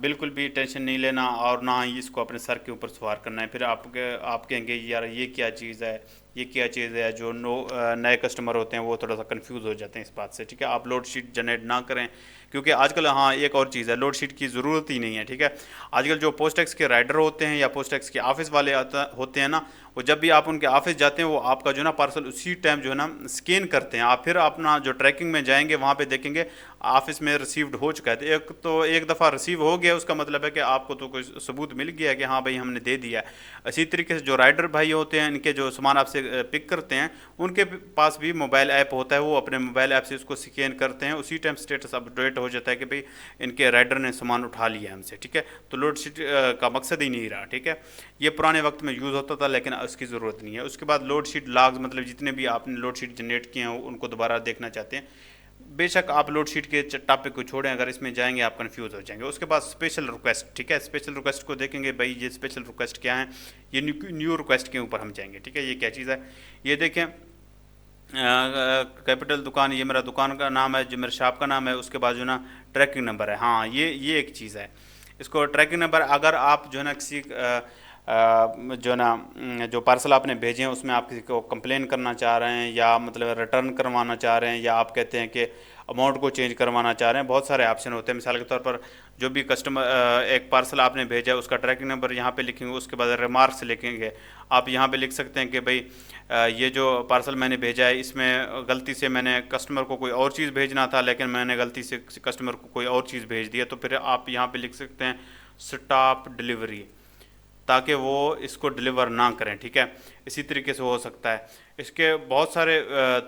बिल्कुल भी टेंशन नहीं लेना और ना ही इसको अपने सर के ऊपर सवार करना है। फिर आप कहेंगे यार ये क्या चीज़ है, ये क्या चीज़ है। जो नए कस्टमर होते हैं वो थोड़ा सा कंफ्यूज हो जाते हैं इस बात से, ठीक है। आप लोड शीट जनरेट ना करें, क्योंकि आजकल हाँ एक और चीज़ है, लोड शीट की ज़रूरत ही नहीं है, ठीक है। आजकल जो पोस्ट टैक्स के राइडर होते हैं या पोस्ट टैक्स के ऑफिस वाले होते हैं ना, वो जब भी आप उनके ऑफिस जाते हैं वो आपका जो है ना पार्सल उसी टाइम जो है ना स्कैन करते हैं। आप फिर अपना जो ट्रैकिंग में जाएंगे वहाँ पे देखेंगे ऑफिस में रिसीव्ड हो चुका है। तो एक दफ़ा रिसीव हो गया उसका मतलब है कि आपको तो कोई सबूत मिल गया कि हाँ भाई हमने दे दिया है। इसी तरीके से जो राइडर भाई होते हैं इनके जो सामान आपसे पिक करते हैं उनके पास भी मोबाइल ऐप होता है, वो अपने मोबाइल ऐप से उसको स्कैन करते हैं, उसी टाइम स्टेटस अपडेट हो जाता है कि भाई इनके राइडर ने सामान उठा लिया हमसे, ठीक है। तो लोड शीट का मकसद ही नहीं रहा, ठीक है। ये पुराने वक्त में यूज़ होता था लेकिन उसकी ज़रूरत नहीं है। उसके बाद लोड शीट लॉग्स, मतलब जितने भी आपने लोड शीट जनरेट किए हैं उनको दोबारा देखना चाहते हैं, बेशक आप लोड शीट के टॉपिक को छोड़ें, अगर इसमें जाएंगे आप कंफ्यूज हो जाएंगे। उसके बाद स्पेशल रिक्वेस्ट, ठीक है। स्पेशल रिक्वेस्ट को देखेंगे भाई ये स्पेशल रिक्वेस्ट क्या है, ये न्यू रिक्वेस्ट के ऊपर हम जाएंगे, ठीक है। ये क्या चीज़ है ये देखें, कैपिटल दुकान, ये मेरा दुकान का नाम है, जो मेरे शॉप का नाम है, उसके बाद जो ना ट्रैकिंग नंबर है। हाँ ये एक चीज़ है, इसको ट्रैकिंग नंबर अगर आप जो है ना किसी जो ना जो पार्सल आपने भेजे हैं उसमें आप किसी को कंप्लेन करना चाह रहे हैं या मतलब रिटर्न करवाना चाह रहे हैं, या आप कहते हैं कि अमाउंट को चेंज करवाना चाह रहे हैं, बहुत सारे ऑप्शन होते हैं। मिसाल के तौर पर जो भी कस्टमर एक पार्सल आपने भेजा है उसका ट्रैकिंग नंबर यहाँ पे लिखेंगे, उसके बाद रिमार्क्स लिखेंगे। आप यहाँ पे लिख सकते हैं कि भाई ये जो पार्सल मैंने भेजा है इसमें गलती से मैंने कस्टमर को कोई और चीज़ भेजना था लेकिन मैंने गलती से कस्टमर को कोई और चीज़ भेज दिया। तो फिर आप यहाँ पे लिख सकते हैं स्टॉप डिलीवरी, ताकि वो इसको डिलीवर ना करें, ठीक है। इसी तरीके से हो सकता है। इसके बहुत सारे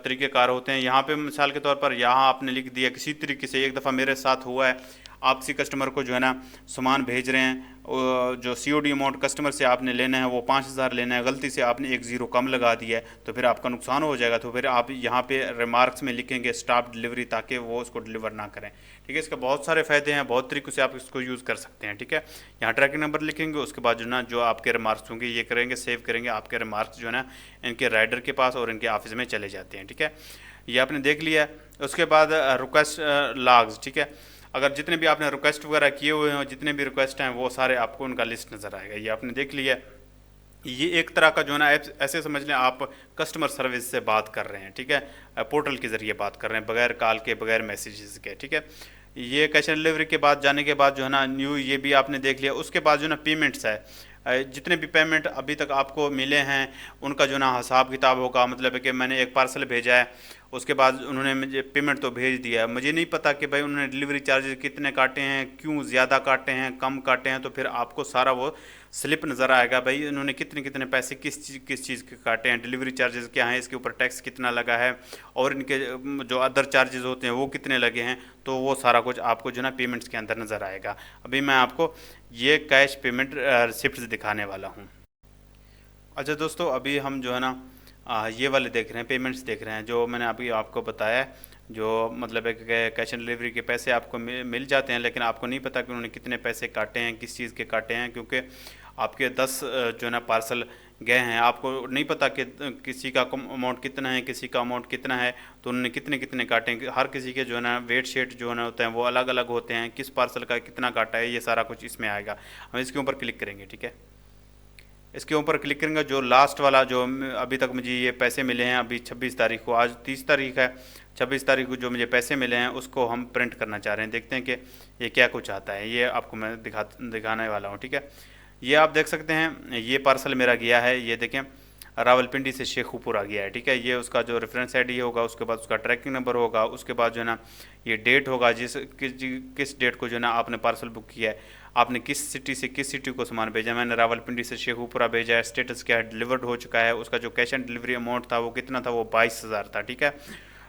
तरीक़ेकार होते हैं। यहाँ पे मिसाल के तौर पर यहाँ आपने लिख दिया किसी तरीके से, एक दफ़ा मेरे साथ हुआ है, आप किसी कस्टमर को जो है ना सामान भेज रहे हैं, जो COD अमाउंट कस्टमर से आपने लेना है वो 5000 लेना है, गलती से आपने एक ज़ीरो कम लगा दिया है तो फिर आपका नुकसान हो जाएगा। तो फिर आप यहाँ पे रिमार्क्स में लिखेंगे स्टॉप डिलीवरी, ताकि वो उसको डिलीवर ना करें, ठीक है। इसके बहुत सारे फ़ायदे हैं, बहुत तरीक़ों से आप इसको यूज़ कर सकते हैं, ठीक है। यहाँ ट्रैकिंग नंबर लिखेंगे, उसके बाद जो ना जो आपके रिमार्क्स होंगे ये करेंगे, सेव करेंगे, आपके रिमार्क्स जो है ना इनके राइडर के पास और इनके ऑफिस में चले जाते हैं, ठीक है। ये आपने देख लिया। उसके बाद रिक्वेस्ट लॉग्स, ठीक है। अगर जितने भी आपने रिक्वेस्ट वगैरह किए हुए हैं, जितने भी रिक्वेस्ट हैं वो सारे आपको उनका लिस्ट नज़र आएगा। ये आपने देख लिया। ये एक तरह का जो है ना ऐसे समझ लें आप कस्टमर सर्विस से बात कर रहे हैं, ठीक है, पोर्टल के ज़रिए बात कर रहे हैं, बगैर कॉल के, बगैर मैसेजेस के, ठीक है। ये कैश ऑन डिलीवरी के बाद जाने के बाद जो है ना न्यू, ये भी आपने देख लिया। उसके बाद जो है ना पेमेंट्स है, जितने भी पेमेंट अभी तक आपको मिले हैं उनका जो ना हिसाब किताब होगा। मतलब है कि मैंने एक पार्सल भेजा है, उसके बाद उन्होंने मुझे पेमेंट तो भेज दिया है, मुझे नहीं पता कि भाई उन्होंने डिलीवरी चार्जेस कितने काटे हैं, क्यों ज़्यादा काटे हैं, कम काटे हैं। तो फिर आपको सारा वो स्लिप नज़र आएगा, भाई उन्होंने कितने कितने पैसे किस चीज़ के काटे हैं, डिलीवरी चार्जेस क्या हैं, इसके ऊपर टैक्स कितना लगा है, और इनके जो अदर चार्जेस होते हैं वो कितने लगे हैं। तो वो सारा कुछ आपको जो ना पेमेंट्स के अंदर नज़र आएगा। अभी मैं आपको ये कैश पेमेंट रिसिप्ट्स दिखाने वाला हूँ। अच्छा दोस्तों, अभी हम जो है ना ये वाले देख रहे हैं, पेमेंट्स देख रहे हैं, जो मैंने अभी आपको बताया है। जो मतलब है कि कैश ऑन डिलीवरी के पैसे आपको मिल जाते हैं, लेकिन आपको नहीं पता कि उन्होंने कितने पैसे काटे हैं, किस चीज़ के काटे हैं, क्योंकि आपके 10 जो है ना पार्सल गए हैं, आपको नहीं पता कि किसी का अमाउंट कितना है, किसी का अमाउंट कितना है, तो उन्होंने कितने कितने काटे हैं। हर किसी के जो है ना वेट शेट जो है ना होते हैं वो अलग अलग होते हैं, किस पार्सल का कितना काटा है, ये सारा कुछ इसमें आएगा। हम इसके ऊपर क्लिक करेंगे, ठीक है। इसके ऊपर क्लिक करेंगे, जो लास्ट वाला जो अभी तक मुझे ये पैसे मिले हैं, अभी 26 तारीख को, आज 30 तारीख है, 26 तारीख को जो मुझे पैसे मिले हैं उसको हम प्रिंट करना चाह रहे हैं। देखते हैं कि ये क्या कुछ आता है, ये आपको मैं दिखाने वाला हूँ, ठीक है। ये आप देख सकते हैं, ये पार्सल मेरा गया है, ये देखें। रावलपिंडी से शेखुपुरा गया है, ठीक है। ये उसका जो रेफरेंस आईडी होगा, उसके बाद उसका ट्रैकिंग नंबर होगा, उसके बाद जो है ना ये डेट होगा किस डेट को जो है ना आपने पार्सल बुक किया है, आपने किस सिटी से किस सिटी को सामान भेजा। मैंने रावलपिंडी से शेखुपुरा भेजा है, स्टेटस क्या है, डिलीवर्ड हो चुका है। उसका जो कैश ऑन डिलीवरी अमाउंट था वो कितना था, वो 22,000 था, ठीक है।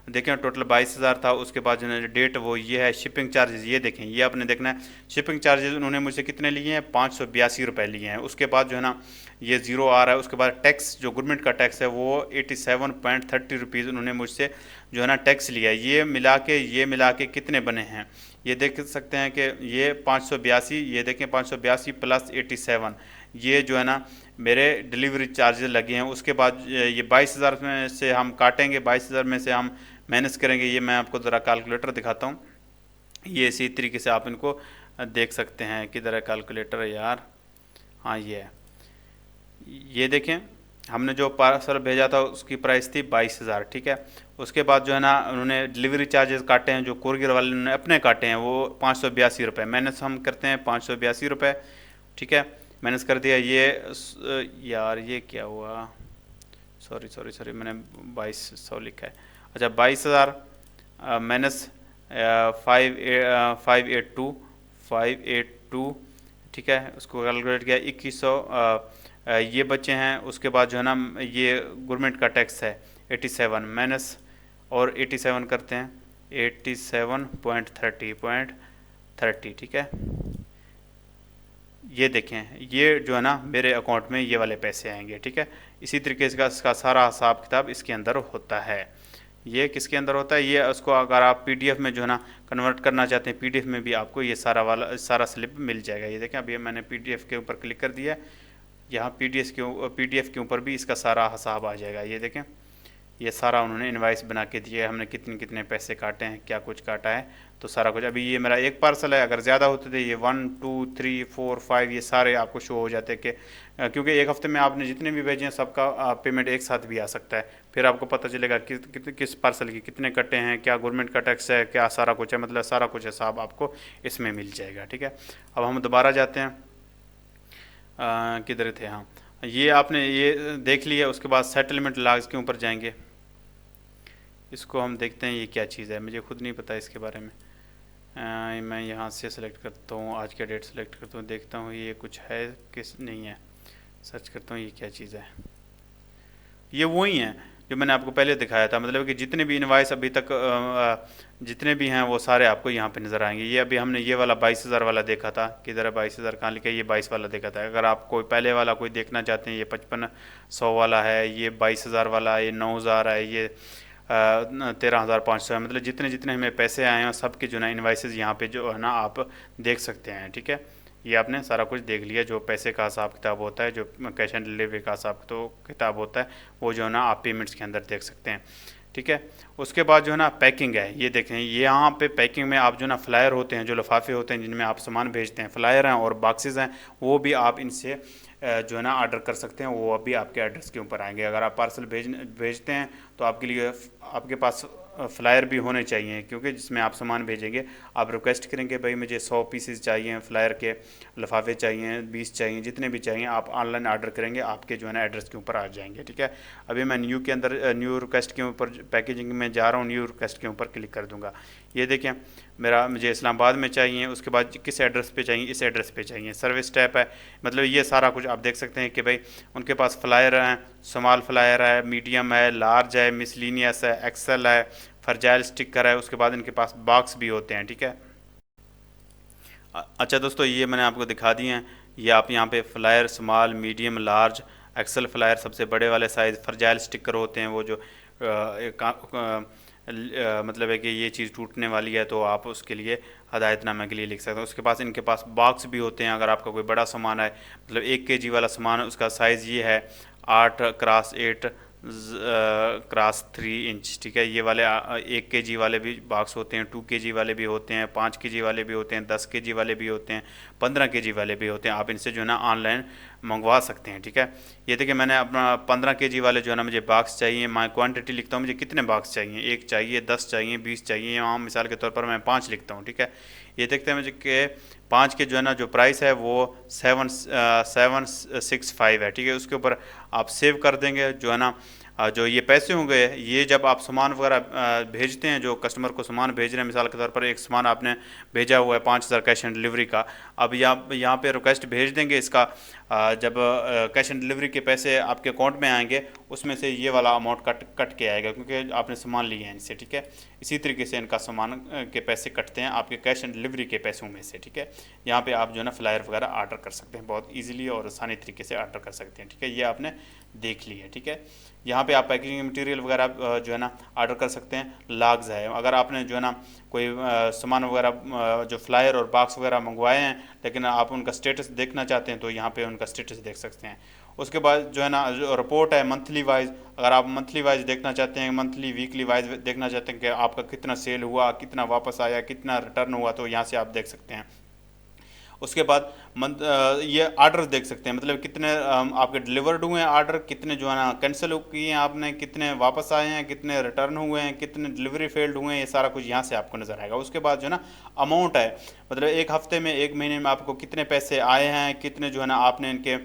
देखें टोटल 22,000 था। उसके बाद जो है डेट वो ये है। शिपिंग चार्जेस ये देखें, ये आपने देखना है। शिपिंग चार्जेस उन्होंने मुझसे कितने लिए हैं, 582 रुपये लिए हैं। उसके बाद जो है ना ये ज़ीरो आ रहा है। उसके बाद टैक्स जो गवर्नमेंट का टैक्स है वो 87.30 रुपीज़ उन्होंने मुझसे जो है ना टैक्स लिया है। ये मिला के कितने बने हैं, ये देख सकते हैं कि ये 582, ये देखें 582 प्लस 87, ये जो है ना मेरे डिलीवरी चार्जेस लगे हैं। उसके बाद ये 22,000 में से हम काटेंगे, 22,000 में से हम माइनस करेंगे। ये मैं आपको ज़रा कैलकुलेटर दिखाता हूँ, ये इसी तरीके से आप इनको देख सकते हैं। किधर है कैलकुलेटर यार, हाँ ये है। ये देखें हमने जो पार्सल भेजा था उसकी प्राइस थी 22,000, ठीक है। उसके बाद जो है ना उन्होंने डिलीवरी चार्जेस काटे हैं, जो कोरियर वाले ने अपने काटे हैं, वो 582 रुपये माइनस हम करते हैं, 582 रुपये, ठीक है। माइनस कर दिया। ये यार ये क्या हुआ, सॉरी मैंने 2200 लिखा है। अच्छा 22,000 माइनस 582, ठीक है। उसको कैलकुलेट किया 2100 ये बचे हैं। उसके बाद जो है ना ये गवर्नमेंट का टैक्स है 87 माइनस और 87 करते हैं 87.30, ठीक है। ये देखें ये जो है ना मेरे अकाउंट में ये वाले पैसे आएंगे, ठीक है। इसी तरीके से इसका सारा हिसाब किताब इसके अंदर होता है। ये किसके अंदर होता है, ये उसको अगर आप पीडीएफ में जो है ना कन्वर्ट करना चाहते हैं, पीडीएफ में भी आपको ये सारा स्लिप मिल जाएगा। ये देखें अभी मैंने पीडीएफ के ऊपर क्लिक कर दिया, यहाँ पीडीएफ के ऊपर भी इसका सारा हिसाब आ जाएगा। ये देखें ये सारा उन्होंने इनवाइस बना के दिया है, हमने कितने कितने पैसे काटे हैं, क्या कुछ काटा है, तो सारा कुछ। अभी ये मेरा एक पार्सल है, अगर ज़्यादा होते थे ये 1 2 3 4 5 ये सारे आपको शो हो जाते कि क्योंकि एक हफ्ते में आपने जितने भी भेजे हैं सबका पेमेंट एक साथ भी आ सकता है। फिर आपको पता चलेगा किस पार्सल की कितने कटे हैं, क्या गवर्नमेंट का टैक्स है, क्या सारा कुछ है, मतलब सारा कुछ हिसाब आपको इसमें मिल जाएगा, ठीक है। अब हम दोबारा जाते हैं, किधर थे, हाँ ये आपने ये देख लिया। उसके बाद सेटलमेंट लॉग्स के ऊपर जाएंगे, इसको हम देखते हैं ये क्या चीज़ है, मुझे खुद नहीं पता इसके बारे में। मैं यहाँ से सेलेक्ट करता हूँ, आज का डेट सेलेक्ट करता हूँ, देखता हूँ ये कुछ है किस नहीं है, सर्च करता हूँ ये क्या चीज़ है। ये वही है जो मैंने आपको पहले दिखाया था, मतलब कि जितने भी इनवाइस अभी तक जितने भी हैं वो सारे आपको यहाँ पे नज़र आएंगे। ये अभी हमने ये वाला 22,000 वाला देखा था, किधर है 22,000 कहाँ लिखा है, ये 22 वाला देखा था। अगर आप कोई पहले वाला कोई देखना चाहते हैं, ये 5500 वाला है, ये 22,000 वाला है, ये 9,000 है, ये 13,500 है, मतलब जितने जितने हमें पैसे आए हैं सब के जो ना इन्वाइसेस यहाँ पे जो है ना आप देख सकते हैं, ठीक है। ये आपने सारा कुछ देख लिया, जो पैसे का हिसाब किताब होता है, जो कैश ऑन डिलीवरी का हिसाब तो किताब होता है, वो जो है ना आप पेमेंट्स के अंदर देख सकते हैं, ठीक है। उसके बाद जो है ना पैकिंग है, ये देखें ये यहाँ पे पैकिंग में आप जो ना फ्लायर होते हैं, जो लिफाफे होते हैं जिनमें आप सामान भेजते हैं, फ्लायर हैं और बॉक्सेस हैं, वो भी आप इनसे जो है ना ऑर्डर कर सकते हैं, वो अभी आपके एड्रेस के ऊपर आएंगे। अगर आप पार्सल भेजते हैं तो आपके लिए आपके पास फ्लायर भी होने चाहिए, क्योंकि जिसमें आप सामान भेजेंगे आप रिक्वेस्ट करेंगे भाई मुझे 100 पीसेस चाहिए फ्लायर के, लिफाफे चाहिए 20 चाहिए, जितने भी चाहिए आप ऑनलाइन ऑर्डर करेंगे, आपके जो है ना एड्रेस के ऊपर आ जाएंगे, ठीक है। अभी मैं न्यू के अंदर न्यू रिक्वेस्ट के ऊपर पैकेजिंग में जा रहा हूँ, न्यू रिक्वेस्ट के ऊपर क्लिक कर दूँगा। ये देखें मुझे इस्लामाबाद में चाहिए, उसके बाद किस एड्रेस पे चाहिए, इस एड्रेस पे चाहिए, सर्विस टैप है, मतलब ये सारा कुछ आप देख सकते हैं कि भाई उनके पास फ्लायर हैं, स्मॉल फ्लायर है, मीडियम है, लार्ज है, मिसलिनियस है, एक्सेल है, फर्जाइल स्टिकर है, उसके बाद इनके पास बॉक्स भी होते हैं, ठीक है। अच्छा दोस्तों ये मैंने आपको दिखा दिए हैं, ये आप यहाँ पे flyer small medium large XL flyer सबसे बड़े वाले साइज़, फर्जाइल स्टिकर होते हैं वो जो मतलब है कि ये चीज़ टूटने वाली है तो आप उसके लिए हदायतनामे के लिए लिख सकते हैं। उसके पास इनके पास बॉक्स भी होते हैं, अगर आपका कोई बड़ा सामान है, मतलब 1 kg वाला सामान है, उसका साइज़ ये है 8x8 क्रॉस 3 इंच, ठीक है। ये वाले 1 kg वाले भी बॉक्स होते हैं, 2 kg वाले भी होते हैं, 5 kg वाले भी होते हैं, 10 kg वाले भी होते हैं, 15 kg वाले भी होते हैं। आप इनसे जो है ना ऑनलाइन मंगवा सकते हैं। ठीक है, ये देखिए मैंने अपना 15 केजी वाले जो है ना मुझे बॉक्स चाहिए, मैं क्वांटिटी लिखता हूँ मुझे कितने बॉक्स चाहिए, 1 चाहिए, 10 चाहिए, 20 चाहिए, यहाँ मिसाल के तौर पर मैं 5 लिखता हूँ। ठीक है, ये देखते हैं मुझे कि 5 के जो है ना जो प्राइस है वो 765 है। ठीक है, उसके ऊपर आप सेव कर देंगे जो है ना जो ये पैसे होंगे, ये जब आप सामान वगैरह भेजते हैं, जो कस्टमर को सामान भेज रहे हैं, मिसाल के तौर पर एक सामान आपने भेजा हुआ है 5000 कैश ऑन डिलीवरी का, अब यहाँ पे रिक्वेस्ट भेज देंगे इसका, जब कैश ऑन डिलीवरी के पैसे आपके अकाउंट में आएंगे उसमें से ये वाला अमाउंट कट के आएगा, क्योंकि आपने सामान लिया है इनसे। ठीक है, इसी तरीके से इनका सामान के पैसे कटते हैं आपके कैश ऑन डिलीवरी के पैसों में से। ठीक है, यहाँ पे आप जो है ना फ्लायर वगैरह ऑर्डर कर सकते हैं, बहुत ईजिली और आसानी तरीके से ऑर्डर कर सकते हैं। ठीक है, ये आपने देख लिया। ठीक है, यहाँ पे आप पैकेजिंग मटेरियल वगैरह जो है ना ऑर्डर कर सकते हैं। लॉग्स है, अगर आपने जो है ना कोई सामान वगैरह जो फ्लायर और बॉक्स वगैरह मंगवाए हैं लेकिन आप उनका स्टेटस देखना चाहते हैं तो यहाँ पे उनका स्टेटस देख सकते हैं। उसके बाद जो है ना जो रिपोर्ट है मंथली वाइज, अगर आप मंथली वाइज देखना चाहते हैं, मंथली वीकली वाइज देखना चाहते हैं कि आपका कितना सेल हुआ, कितना वापस आया, कितना रिटर्न हुआ, तो यहाँ से आप देख सकते हैं। उसके बाद ये ऑर्डर देख सकते हैं, मतलब कितने आपके डिलीवर्ड हुए हैं ऑर्डर, कितने जो है ना कैंसिल किए हैं आपने, कितने वापस आए हैं, कितने रिटर्न हुए हैं, कितने डिलीवरी फेल्ड हुए हैं, ये सारा कुछ यहाँ से आपको नज़र आएगा। उसके बाद जो है ना अमाउंट है, मतलब एक हफ्ते में, एक महीने में आपको कितने पैसे आए हैं, कितने जो है ना आपने इनके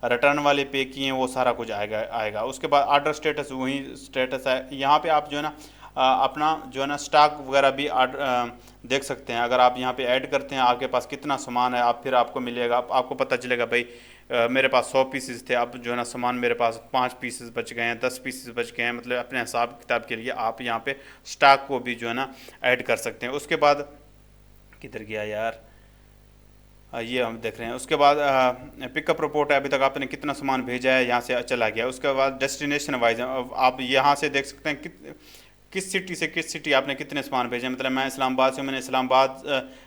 रिटर्न वाले पे किए हैं, वो सारा कुछ आएगा। उसके बाद ऑर्डर स्टेटस, वही स्टेटस है। यहाँ पे आप जो है ना अपना जो है ना स्टॉक वगैरह भी देख सकते हैं। अगर आप यहाँ पे ऐड करते हैं आपके पास कितना सामान है, आप फिर आपको मिलेगा, आपको पता चलेगा भाई मेरे पास 100 पीसेस थे, अब जो है ना सामान मेरे पास 5 पीसेस बच गए हैं, 10 पीसेस बच गए हैं, मतलब अपने हिसाब किताब के लिए आप यहाँ पे स्टॉक को भी जो है ना ऐड कर सकते हैं। उसके बाद किधर गया यार, ये हम देख रहे हैं। उसके बाद पिकअप रिपोर्ट है, अभी तक आपने कितना सामान भेजा है, यहाँ से चला गया। उसके बाद डेस्टिनेशन वाइज आप यहाँ से देख सकते हैं किस सिटी से किस सिटी आपने कितने सामान भेजे, मतलब मैं इस्लामाबाद से, मैंने इस्लामाबाद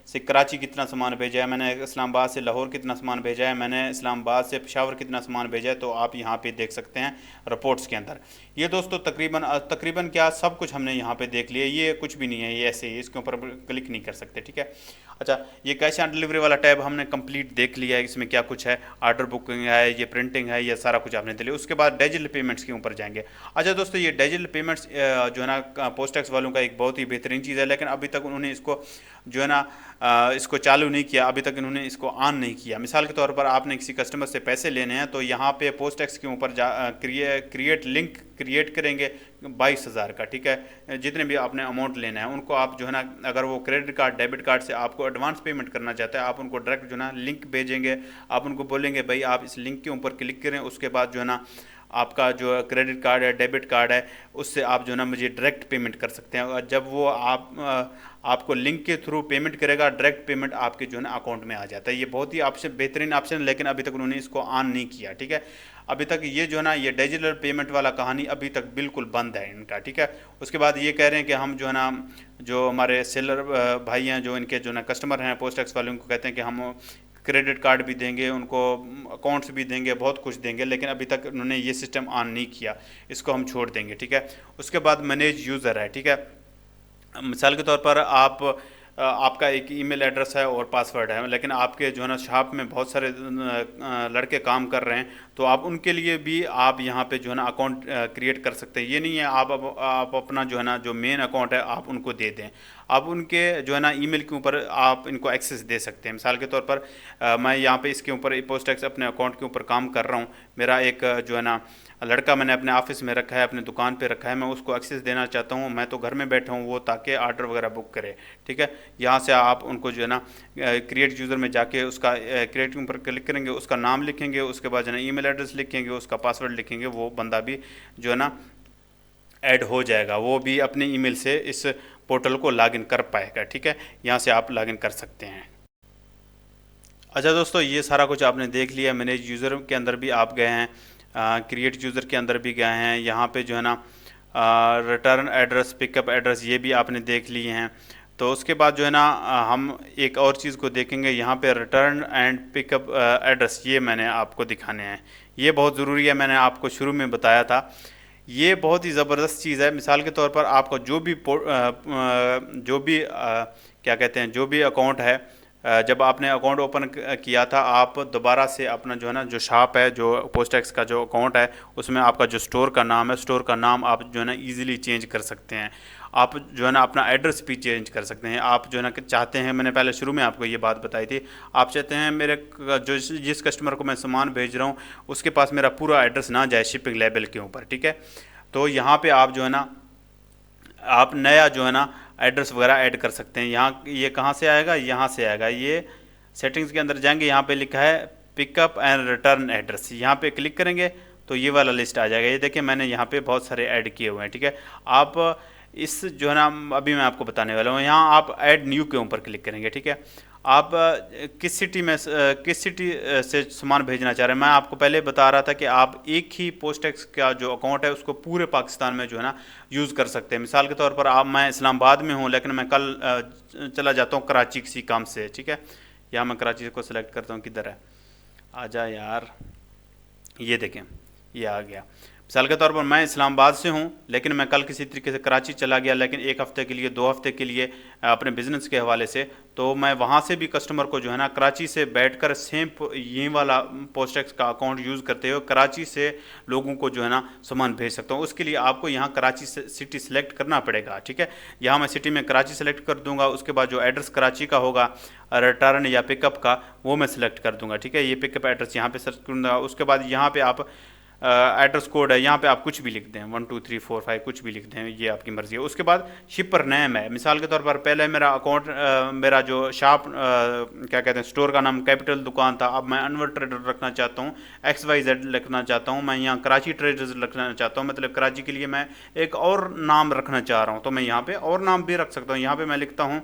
से कराची कितना सामान भेजा है, मैंने इस्लामाबाद से लाहौर कितना सामान भेजा है, मैंने इस्लामाबाद से पेशावर कितना सामान भेजा है, तो आप यहाँ पे देख सकते हैं रिपोर्ट्स के अंदर। ये दोस्तों तकरीबन क्या सब कुछ हमने यहाँ पे देख लिया, ये कुछ भी नहीं है, ये ऐसे ही इसके ऊपर क्लिक नहीं कर सकते। ठीक है, अच्छा ये कैश ऑन डिलीवरी वाला टैब हमने कंप्लीट देख लिया है, इसमें क्या कुछ है, ऑर्डर बुकिंग है, ये प्रिंटिंग है, ये सारा कुछ आपने देख लिया। उसके बाद डिजिटल पेमेंट्स के ऊपर जाएंगे। अच्छा दोस्तों, ये डिजिटल पेमेंट्स जो है ना पोस्ट टैक्स वालों का एक बहुत ही बेहतरीन चीज़ है, लेकिन अभी तक उन्होंने इसको जो है ना इसको चालू नहीं किया, अभी तक इन्होंने इसको ऑन नहीं किया। मिसाल के तौर पर आपने किसी कस्टमर से पैसे लेने हैं तो यहाँ पे पोस्ट टैक्स के ऊपर क्रिएट लिंक क्रिएट करेंगे 22,000 का। ठीक है, जितने भी आपने अमाउंट लेना है उनको आप जो है ना, अगर वो क्रेडिट कार्ड डेबिट कार्ड से आपको एडवांस पेमेंट करना चाहते हैं, आप उनको डायरेक्ट जो है ना लिंक भेजेंगे, आप उनको बोलेंगे भाई आप इस लिंक के ऊपर क्लिक करें, उसके बाद जो है ना आपका जो क्रेडिट कार्ड है, डेबिट कार्ड है, उससे आप जो है ना मुझे डायरेक्ट पेमेंट कर सकते हैं। और जब वो आपको लिंक के थ्रू पेमेंट करेगा, डायरेक्ट पेमेंट आपके जो है ना अकाउंट में आ जाता है। ये बहुत ही ऑप्शन बेहतरीन ऑप्शन है, लेकिन अभी तक उन्होंने इसको ऑन नहीं किया। ठीक है, अभी तक ये जो है ना ये डिजिटल पेमेंट वाला कहानी अभी तक बिल्कुल बंद है इनका। ठीक है, उसके बाद ये कह रहे हैं कि हम जो है ना जो हमारे सेलर भाई हैं, जो इनके जो ना कस्टमर हैं पोस्ट टैक्स वाले, उनको कहते हैं कि हम क्रेडिट कार्ड भी देंगे, उनको अकाउंट्स भी देंगे, बहुत कुछ देंगे, लेकिन अभी तक उन्होंने ये सिस्टम ऑन नहीं किया, इसको हम छोड़ देंगे। ठीक है, उसके बाद मैनेज यूज़र है। ठीक है, मिसाल के तौर पर आपका एक ईमेल एड्रेस है और पासवर्ड है, लेकिन आपके जो है ना शॉप में बहुत सारे लड़के काम कर रहे हैं, तो आप उनके लिए भी आप यहाँ पे जो है ना अकाउंट क्रिएट कर सकते हैं। ये नहीं है आप अपना जो है ना जो मेन अकाउंट है आप उनको दे दें, आप उनके जो है ना ईमेल के ऊपर आप इनको एक्सेस दे सकते हैं। मिसाल के तौर पर मैं यहाँ पे इसके ऊपर पोस्ट टैक्स अपने अकाउंट के ऊपर काम कर रहा हूँ, मेरा एक जो है ना लड़का मैंने अपने ऑफिस में रखा है, अपनी दुकान पे रखा है, मैं उसको एक्सेस देना चाहता हूँ, मैं तो घर में बैठा हूँ, वो ताकि ऑर्डर वगैरह बुक करे। ठीक है, यहाँ से आप उनको जो है ना क्रिएट यूज़र में जाके उसका क्रिएट के ऊपर क्लिक करेंगे, उसका नाम लिखेंगे, उसके बाद जो है ना ईमेल एड्रेस लिखेंगे, उसका पासवर्ड लिखेंगे, वो बंदा भी जो है ना ऐड हो जाएगा, वो भी अपने ईमेल से इस पोर्टल को लॉगिन कर पाएगा। ठीक है, यहाँ से आप लॉगिन कर सकते हैं। अच्छा दोस्तों, ये सारा कुछ आपने देख लिया। मैनेज यूज़र के अंदर भी आप गए हैं, क्रिएट यूज़र के अंदर भी गए हैं, यहाँ पे जो है ना रिटर्न एड्रेस, पिकअप एड्रेस, ये भी आपने देख लिए हैं। तो उसके बाद जो है ना हम एक और चीज़ को देखेंगे, यहाँ पे रिटर्न एंड पिकअप एड्रेस, ये मैंने आपको दिखाने हैं, ये बहुत ज़रूरी है, मैंने आपको शुरू में बताया था, ये बहुत ही ज़बरदस्त चीज़ है। मिसाल के तौर पर आपका जो भी क्या कहते हैं, जो भी अकाउंट है, जब आपने अकाउंट ओपन किया था, आप दोबारा से अपना जो है ना जो शॉप है, जो पोस्ट टैक्स का जो अकाउंट है, उसमें आपका जो स्टोर का नाम है, स्टोर का नाम आप जो है ना ईजिली चेंज कर सकते हैं। आप जो है ना अपना एड्रेस भी चेंज कर सकते हैं। आप जो है ना चाहते हैं, मैंने पहले शुरू में आपको ये बात बताई थी, आप चाहते हैं मेरे जो जिस कस्टमर को मैं सामान भेज रहा हूँ उसके पास मेरा पूरा एड्रेस ना जाए शिपिंग लेबल के ऊपर, ठीक है। तो यहाँ पे आप जो है ना आप नया जो है ना एड्रेस वगैरह ऐड कर सकते हैं। यहाँ ये कहाँ से आएगा, यहाँ से आएगा। ये सेटिंग्स के अंदर जाएंगे, यहाँ पे लिखा है पिकअप एंड रिटर्न एड्रेस, यहाँ पे क्लिक करेंगे तो ये वाला लिस्ट आ जाएगा। ये देखिए मैंने यहाँ पे बहुत सारे ऐड किए हुए हैं, ठीक है। आप इस जो है ना अभी मैं आपको बताने वाला हूँ, यहाँ आप ऐड न्यू के ऊपर क्लिक करेंगे, ठीक है। आप किस सिटी में किस सिटी से सामान भेजना चाह रहे हैं, मैं आपको पहले बता रहा था कि आप एक ही पोस्ट टैक्स का जो अकाउंट है उसको पूरे पाकिस्तान में जो है ना यूज़ कर सकते हैं। मिसाल के तौर पर आप, मैं इस्लामाबाद में हूँ लेकिन मैं कल चला जाता हूँ कराची किसी काम से, ठीक है। यहाँ मैं कराची को सिलेक्ट करता हूँ, किधर है, आजा यार, ये देखें ये आ गया। मिसाल के तौर पर मैं इस्लामाबाद से हूँ लेकिन मैं कल किसी तरीके से कराची चला गया, लेकिन एक हफ़्ते के लिए, 2 हफ्ते के लिए अपने बिज़नेस के हवाले से, तो मैं वहाँ से भी कस्टमर को जो है ना कराची से बैठकर सेम ये वाला पोस्ट टैक्स का अकाउंट यूज़ करते हुए कराची से लोगों को जो है ना सामान भेज सकता हूँ। उसके लिए आपको यहाँ कराची से सिटी सेलेक्ट करना पड़ेगा, ठीक है। यहाँ मैं सिटी में कराची सेलेक्ट कर दूँगा, उसके बाद जो एड्रेस कराची का होगा रिटर्न या पिकअप का वो मैं सिलेक्ट कर दूँगा, ठीक है। ये पिकअप एड्रेस यहाँ पे सर्च करूँगा। उसके बाद यहाँ पे आप एड्रेस कोड है, यहाँ पे आप कुछ भी लिख दें, 1 2 3 4 5 कुछ भी लिख दें, ये आपकी मर्ज़ी है। उसके बाद शिपर नेम है, मिसाल के तौर पर पहले मेरा अकाउंट मेरा जो शॉप क्या कहते हैं स्टोर का नाम कैपिटल दुकान था, अब मैं अनवर ट्रेडर रखना चाहता हूँ, XYZ लिखना चाहता हूँ, मैं यहाँ कराची ट्रेडर्स रखना चाहता हूँ, मतलब कराची के लिए मैं एक और नाम रखना चाह रहा हूँ, तो मैं यहाँ पे और नाम भी रख सकता हूँ। यहाँ पे मैं लिखता हूँ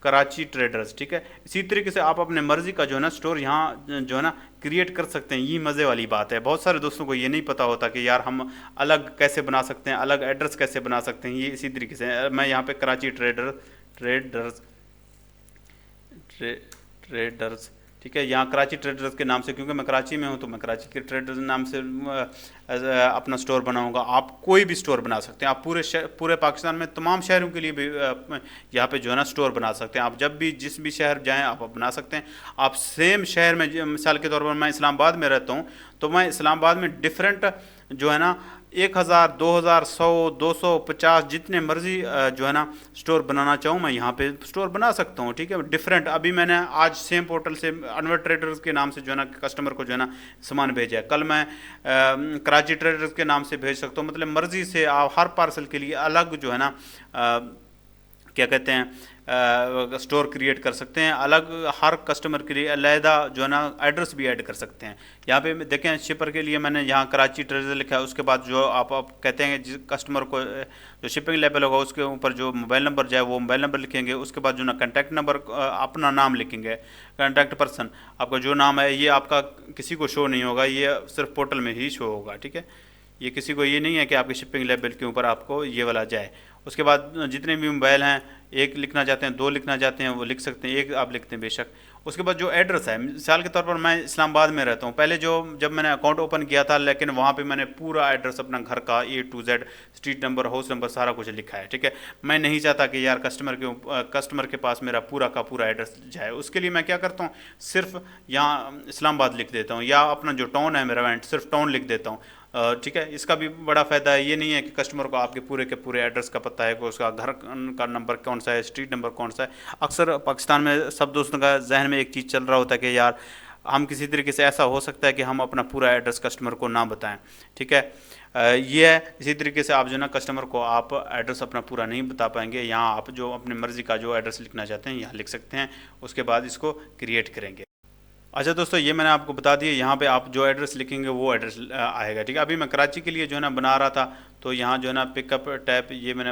कराची ट्रेडर्स, ठीक है। इसी तरीके से आप अपने मर्ज़ी का जो है ना स्टोर यहाँ जो है ना क्रिएट कर सकते हैं। ये मज़े वाली बात है, बहुत सारे दोस्तों को ये नहीं पता होता कि यार हम अलग कैसे बना सकते हैं, अलग एड्रेस कैसे बना सकते हैं। ये इसी तरीके से मैं यहाँ पे कराची ट्रेडर्स ट्रेडर्स ठीक है, यहाँ कराची ट्रेडर्स के नाम से, क्योंकि मैं कराची में हूँ तो मैं कराची के ट्रेडर्स नाम से अपना स्टोर बनाऊँगा। आप कोई भी स्टोर बना सकते हैं, आप पूरे पाकिस्तान में तमाम शहरों के लिए भी यहाँ पे जो है ना स्टोर बना सकते हैं। आप जब भी जिस भी शहर जाएं आप बना सकते हैं। आप सेम शहर में, मिसाल के तौर पर मैं इस्लामाबाद में रहता हूँ तो मैं इस्लामाबाद में डिफरेंट जो है ना 1000, 2000, 100, 250 जितने मर्जी जो है ना स्टोर बनाना चाहूँ मैं यहाँ पे स्टोर बना सकता हूँ, ठीक है। डिफरेंट, अभी मैंने आज सेम पोर्टल से अनवर ट्रेडर्स के नाम से जो है ना कस्टमर को जो है ना सामान भेजा है, कल मैं कराची ट्रेडर्स के नाम से भेज सकता हूँ। मतलब मर्जी से आप हर पार्सल के लिए अलग जो है ना क्या कहते हैं स्टोर क्रिएट कर सकते हैं, अलग हर कस्टमर के लिए अलहदा जो है ना एड्रेस भी ऐड कर सकते हैं। यहाँ पे देखें शिपर के लिए मैंने यहाँ कराची ट्रेडर लिखा है, उसके बाद जो आप कहते हैं जिस कस्टमर को जो शिपिंग लेवल होगा उसके ऊपर जो मोबाइल नंबर जाए वो मोबाइल नंबर लिखेंगे। उसके बाद जो ना कॉन्टैक्ट नंबर अपना नाम लिखेंगे, कॉन्टैक्ट पर्सन आपका जो नाम है ये आपका किसी को शो नहीं होगा, ये सिर्फ पोर्टल में ही शो होगा, ठीक है। ये किसी को ये नहीं है कि आपके शिपिंग लेवल के ऊपर आपको ये वाला जाए। उसके बाद जितने भी मोबाइल हैं, एक लिखना चाहते हैं, 2 लिखना चाहते हैं वो लिख सकते हैं, एक आप लिखते हैं बेशक। उसके बाद जो एड्रेस है, मिसाल के तौर पर मैं इस्लामाबाद में रहता हूँ, पहले जब मैंने अकाउंट ओपन किया था लेकिन वहाँ पे मैंने पूरा एड्रेस अपना घर का A to Z, street number, house number सारा कुछ लिखा है, ठीक है। मैं नहीं चाहता कि यार कस्टमर के पास मेरा पूरा का पूरा एड्रेस जाए। उसके लिए मैं क्या करता हूँ, सिर्फ यहाँ इस्लामाबाद लिख देता हूँ, या अपना जो टाउन है मेरा वेंट सिर्फ टाउन लिख देता हूँ, ठीक है। इसका भी बड़ा फ़ायदा है, ये नहीं है कि कस्टमर को आपके पूरे के पूरे एड्रेस का पता है कि उसका घर का नंबर कौन सा है, स्ट्रीट नंबर कौन सा है। अक्सर पाकिस्तान में सब दोस्तों का जहन में एक चीज़ चल रहा होता है कि यार हम किसी तरीके से ऐसा हो सकता है कि हम अपना पूरा एड्रेस कस्टमर को ना बताएं, ठीक है। ये है, इसी तरीके से आप जो ना कस्टमर को आप एड्रेस अपना पूरा नहीं बता पाएंगे। यहाँ आप जो अपनी मर्ज़ी का जो एड्रेस लिखना चाहते हैं यहाँ लिख सकते हैं, उसके बाद इसको क्रिएट करेंगे। अच्छा दोस्तों, ये मैंने आपको बता दिया, यहाँ पे आप जो एड्रेस लिखेंगे वो एड्रेस आएगा, ठीक है। अभी मैं कराची के लिए जो है ना बना रहा था, तो यहाँ जो है ना पिकअप टैप, ये मैंने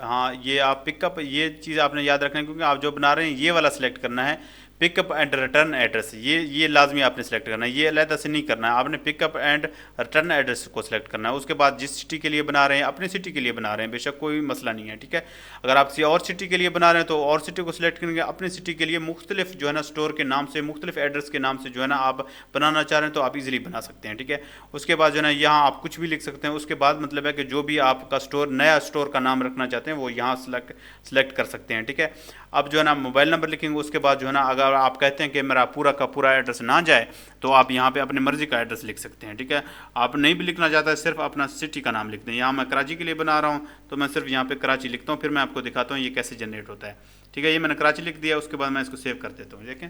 हाँ ये आप पिकअप, ये चीज़ आपने याद रखना है क्योंकि आप जो बना रहे हैं ये वाला सिलेक्ट करना है, पिकअप एंड रिटर्न एड्रेस, ये लाजमी आपने सेलेक्ट करना है, ये अलहदा से नहीं करना है। आपने पिकअप एंड रिटर्न एड्रेस को सिलेक्ट करना है। उसके बाद जिस सिटी के लिए बना रहे हैं, अपनी सिटी के लिए बना रहे हैं, बेशक कोई मसला नहीं है, ठीक है। अगर आप किसी और सिटी के लिए बना रहे हैं तो और सिटी को सिलेक्ट करेंगे। अपनी सिटी के लिए मुख्तलिफ जो है ना स्टोर के नाम से, मुख्तलिफ एड्रेस के नाम से जो है ना आप बनाना चाह रहे हैं तो आप इजीली बना सकते हैं, ठीक है। उसके बाद जो है ना यहाँ आप कुछ भी लिख सकते हैं। उसके बाद मतलब है कि जो भी आपका स्टोर, नया स्टोर का नाम रखना चाहते हैं वो यहाँ सेलेक्ट कर सकते हैं, ठीक है। अब जो है ना मोबाइल नंबर लिखेंगे, उसके बाद जो है ना अगर आप कहते हैं कि मेरा पूरा का पूरा एड्रेस ना जाए तो आप यहाँ पे अपनी मर्जी का एड्रेस लिख सकते हैं, ठीक है। आप नहीं भी लिखना चाहता है, सिर्फ अपना सिटी का नाम लिखते हैं। यहाँ मैं कराची के लिए बना रहा हूँ तो मैं सिर्फ यहाँ पे कराची लिखता हूँ, फिर मैं आपको दिखाता हूँ ये कैसे जनरेट होता है, ठीक है। ये मैंने कराची लिख दिया, उसके बाद मैं इसको सेव कर देता हूँ। देखें,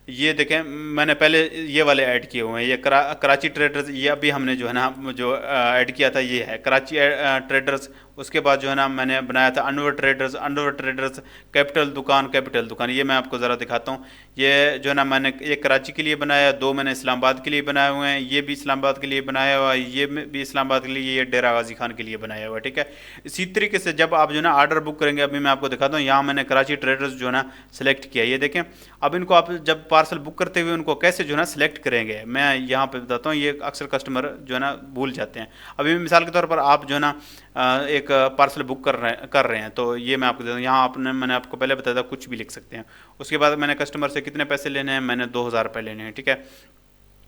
ये देखें मैंने पहले ये वाले ऐड किए हुए हैं, ये कराची ट्रेडर्स, ये अभी हमने जो है ना जो ऐड किया था ये है कराची ट्रेडर्स। उसके बाद जो है ना मैंने बनाया था Anwar traders, Anwar traders capital दुकान, कैपिटल दुकान। ये मैं आपको ज़रा दिखाता हूँ। ये जो है ना मैंने एक कराची के लिए बनाया, दो मैंने इस्लामाबाद के लिए बनाए हुए हैं, ये भी इस्लामाबाद के लिए बनाया हुआ है, ये भी इस्लामाबाद के लिए, ये डेरा गाजी खान के लिए बनाया हुआ है, ठीक है। इसी तरीके से जब आप जो है ना आर्डर बुक करेंगे, अभी मैं आपको दिखाता हूँ, यहाँ मैंने कराची ट्रेडर्स जो है ना सेलेक्ट किया। ये देखें, अब इनको आप जब पार्सल बुक करते हुए उनको कैसे जो है ना सेलेक्ट करेंगे, मैं यहाँ पे बताता हूँ। ये अक्सर कस्टमर जो है ना भूल जाते हैं। अभी मिसाल के तौर पर आप जो है ना एक पार्सल बुक कर रहे हैं, तो ये मैं आपको देता हूँ। यहाँ मैंने आपको पहले बताया था कुछ भी लिख सकते हैं। उसके बाद मैंने कस्टमर से कितने पैसे लेने हैं, मैंने 2000 रुपये लेने हैं, ठीक है।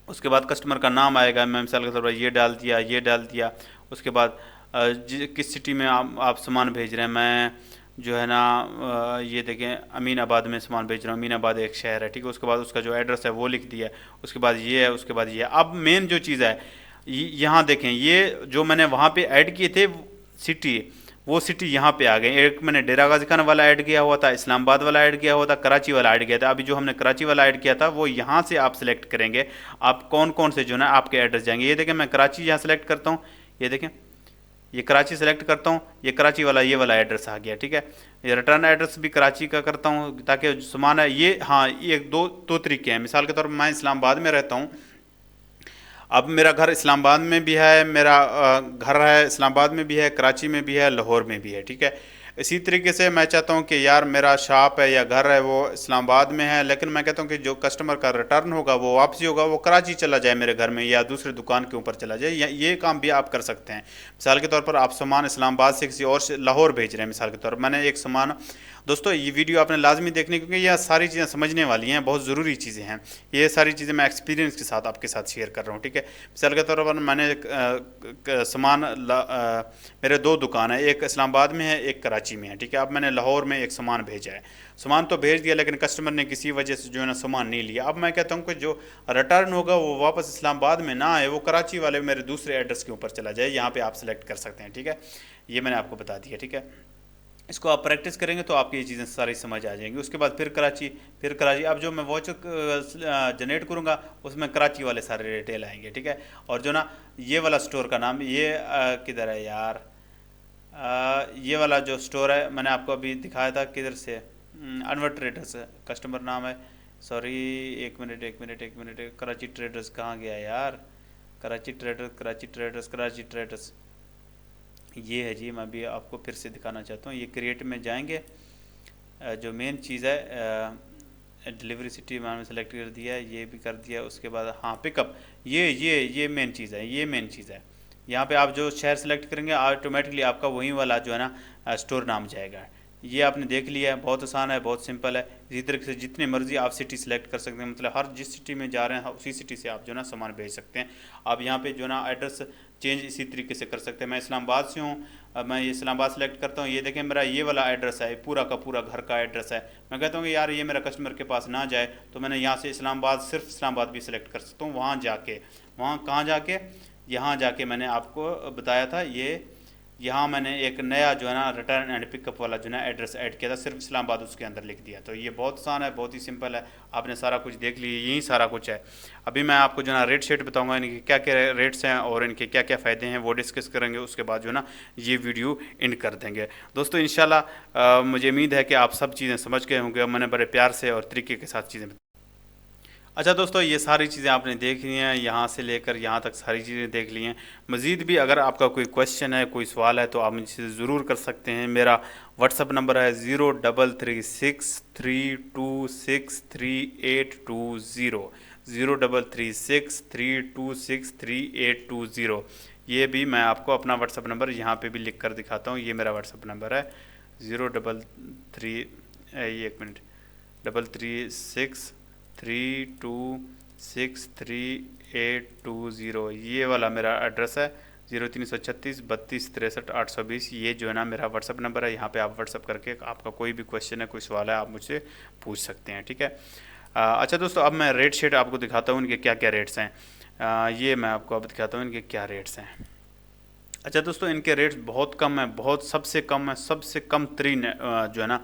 उसके बाद कस्टमर का नाम आएगा, मैं मिसाल के तौर पर ये डाल दिया, ये डाल दिया। उसके बाद किस सिटी में आप सामान भेज रहे हैं, मैं जो है ना ये देखें अमीनाबाद में सामान भेज रहा हूँ, अमीनाबाद एक शहर है, ठीक है। उसके बाद उसका जो एड्रेस है वो लिख दिया, उसके बाद ये है, उसके बाद ये है। अब मेन जो चीज़ है यहाँ देखें, ये जो मैंने वहाँ पे ऐड किए थे सिटी, वो सिटी यहाँ पे आ गए। एक मैंने डेरा गाजी खान वाला ऐड किया हुआ था, इस्लामाबाद वाला ऐड किया हुआ था, कराची वाला ऐड किया था। अभी जो हमने कराची वाला ऐड किया था वो यहाँ से आप सेलेक्ट करेंगे, आप कौन कौन से जो है ना आपके एड्रेस जाएंगे। ये देखें मैं कराची यहाँ सेलेक्ट करता हूँ, ये देखें ये कराची सेलेक्ट करता हूँ, ये कराची वाला ये वाला एड्रेस आ गया, ठीक है। ये रिटर्न एड्रेस भी कराची का करता हूँ ताकि सामान है ये, हाँ ये दो तरीके हैं। मिसाल के तौर पर मैं इस्लामाबाद में रहता हूँ, अब मेरा घर इस्लामाबाद में भी है, मेरा घर है इस्लामाबाद में भी है, कराची में भी है, लाहौर में भी है, ठीक है। इसी तरीके से मैं चाहता हूँ कि यार मेरा शॉप है या घर है वो इस्लामाबाद में है, लेकिन मैं कहता हूँ कि जो कस्टमर का रिटर्न होगा वो वापसी होगा वो कराची चला जाए मेरे घर में, या दूसरी दुकान के ऊपर चला जाए, या ये काम भी आप कर सकते हैं। मिसाल के तौर पर आप सामान इस्लामाबाद से किसी और से लाहौर भेज रहे हैं, मिसाल के तौर पर मैंने एक सामान, दोस्तों ये वीडियो आपने लाजमी देखनी, क्योंकि यह सारी चीज़ें समझने वाली हैं, बहुत ज़रूरी चीज़ें हैं। ये सारी चीज़ें मैं एक्सपीरियंस के साथ आपके साथ शेयर कर रहा हूँ, ठीक है। मिसाल के तौर पर मैंने सामान मेरे दो दुकान है, एक इस्लामाबाद में है, एक कराची में है, ठीक है। अब मैंने लाहौर में एक सामान भेजा है, सामान तो भेज दिया लेकिन कस्टमर ने किसी वजह से जो है ना सामान नहीं लिया। अब मैं कहता हूँ कि जो रिटर्न होगा वो वापस इस्लामाबाद में ना आए, वो कराची वाले मेरे दूसरे एड्रेस के ऊपर चला जाए। यहाँ पे आप सेलेक्ट कर सकते हैं, ठीक है। ये मैंने आपको बता दिया, ठीक है। इसको आप प्रैक्टिस करेंगे तो आपकी ये चीज़ें सारी समझ आ जाएंगी। उसके बाद फिर कराची, अब जो मैं वॉचर जनरेट करूँगा उसमें कराची वाले सारे डिटेल आएंगे, ठीक है। और जो ना ये वाला स्टोर का नाम, ये किधर है यार, ये वाला जो स्टोर है मैंने आपको अभी दिखाया था, किधर से, अनवर ट्रेडर्स कस्टमर नाम है, सॉरी एक मिनट, कराची ट्रेडर्स कहाँ गया यार, Karachi traders, Karachi traders, Karachi traders, ये है जी। मैं भी आपको फिर से दिखाना चाहता हूँ। ये क्रिएट में जाएंगे, जो मेन चीज़ है डिलीवरी सिटी मैंने सेलेक्ट कर दिया है, ये भी कर दिया। उसके बाद हाँ पिकअप, ये मेन चीज़ है, ये मेन चीज़ है। यहाँ पे आप जो शहर सेलेक्ट करेंगे ऑटोमेटिकली आपका वही वाला जो है ना स्टोर नाम जाएगा। ये आपने देख लिया है, बहुत आसान है, बहुत सिंपल है। इसी तरीके से जितनी मर्जी आप सिटी सेलेक्ट कर सकते हैं, मतलब हर जिस सिटी में जा रहे हैं उसी सिटी से आप जो ना सामान भेज सकते हैं। आप यहाँ पे जो ना एड्रेस चेंज इसी तरीके से कर सकते हैं। मैं इस्लामाबाद से हूँ, अब मैं ये इस्लामाबाद सेलेक्ट करता हूँ, ये देखें मेरा ये वाला एड्रेस है, पूरा का पूरा घर का एड्रेस है। मैं कहता हूँ कि यार ये मेरा कस्टमर के पास ना जाए, तो मैंने यहाँ से इस्लामाबाद, सिर्फ इस्लामाबाद भी सेलेक्ट कर सकता हूँ। वहाँ जाके, वहाँ कहाँ जाके, यहाँ जाके मैंने आपको बताया था, ये यहाँ मैंने एक नया जो है ना रिटर्न एंड पिकअप वाला जो है ना एड्रेस ऐड किया था, सिर्फ इस्लामाबाद उसके अंदर लिख दिया। तो ये बहुत आसान है, बहुत ही सिंपल है, आपने सारा कुछ देख लिया, यही सारा कुछ है। अभी मैं आपको जो है ना रेट शेट बताऊंगा, इनके क्या क्या रेट्स हैं और इनके क्या क्या फ़ायदे हैं वो डिस्कस करेंगे। उसके बाद जो है ना ये वीडियो एंड कर देंगे। दोस्तों इंशाल्लाह मुझे उम्मीद है कि आप सब चीज़ें समझ गए होंगे, मैंने बड़े प्यार से और तरीके के साथ चीज़ें। अच्छा दोस्तों, ये सारी चीज़ें आपने देख ली हैं, यहाँ से लेकर यहाँ तक सारी चीज़ें देख ली हैं। मज़ीद भी अगर आपका कोई क्वेश्चन है, कोई सवाल है, तो आप मुझसे ज़रूर कर सकते हैं। मेरा व्हाट्सअप नंबर है 0336326382 0336326382। ये भी मैं आपको अपना व्हाट्सअप नंबर यहाँ पे भी लिख कर दिखाता हूँ। ये मेरा व्हाट्सअप नंबर है 033, ये एक मिनट, 336326382। ये वाला मेरा एड्रेस है 0336 32 63 820, ये जो है ना मेरा व्हाट्सअप नंबर है। यहाँ पे आप व्हाट्सअप करके आपका कोई भी क्वेश्चन है, कोई सवाल है, आप मुझसे पूछ सकते हैं, ठीक है। अच्छा दोस्तों, अब मैं रेट शीट आपको दिखाता हूँ, इनके क्या क्या रेट्स हैं। ये मैं आपको अब दिखाता हूँ इनके क्या रेट्स हैं। अच्छा दोस्तों, इनके रेट्स बहुत कम है, बहुत सबसे कम है, सबसे कम तरीन जो है ना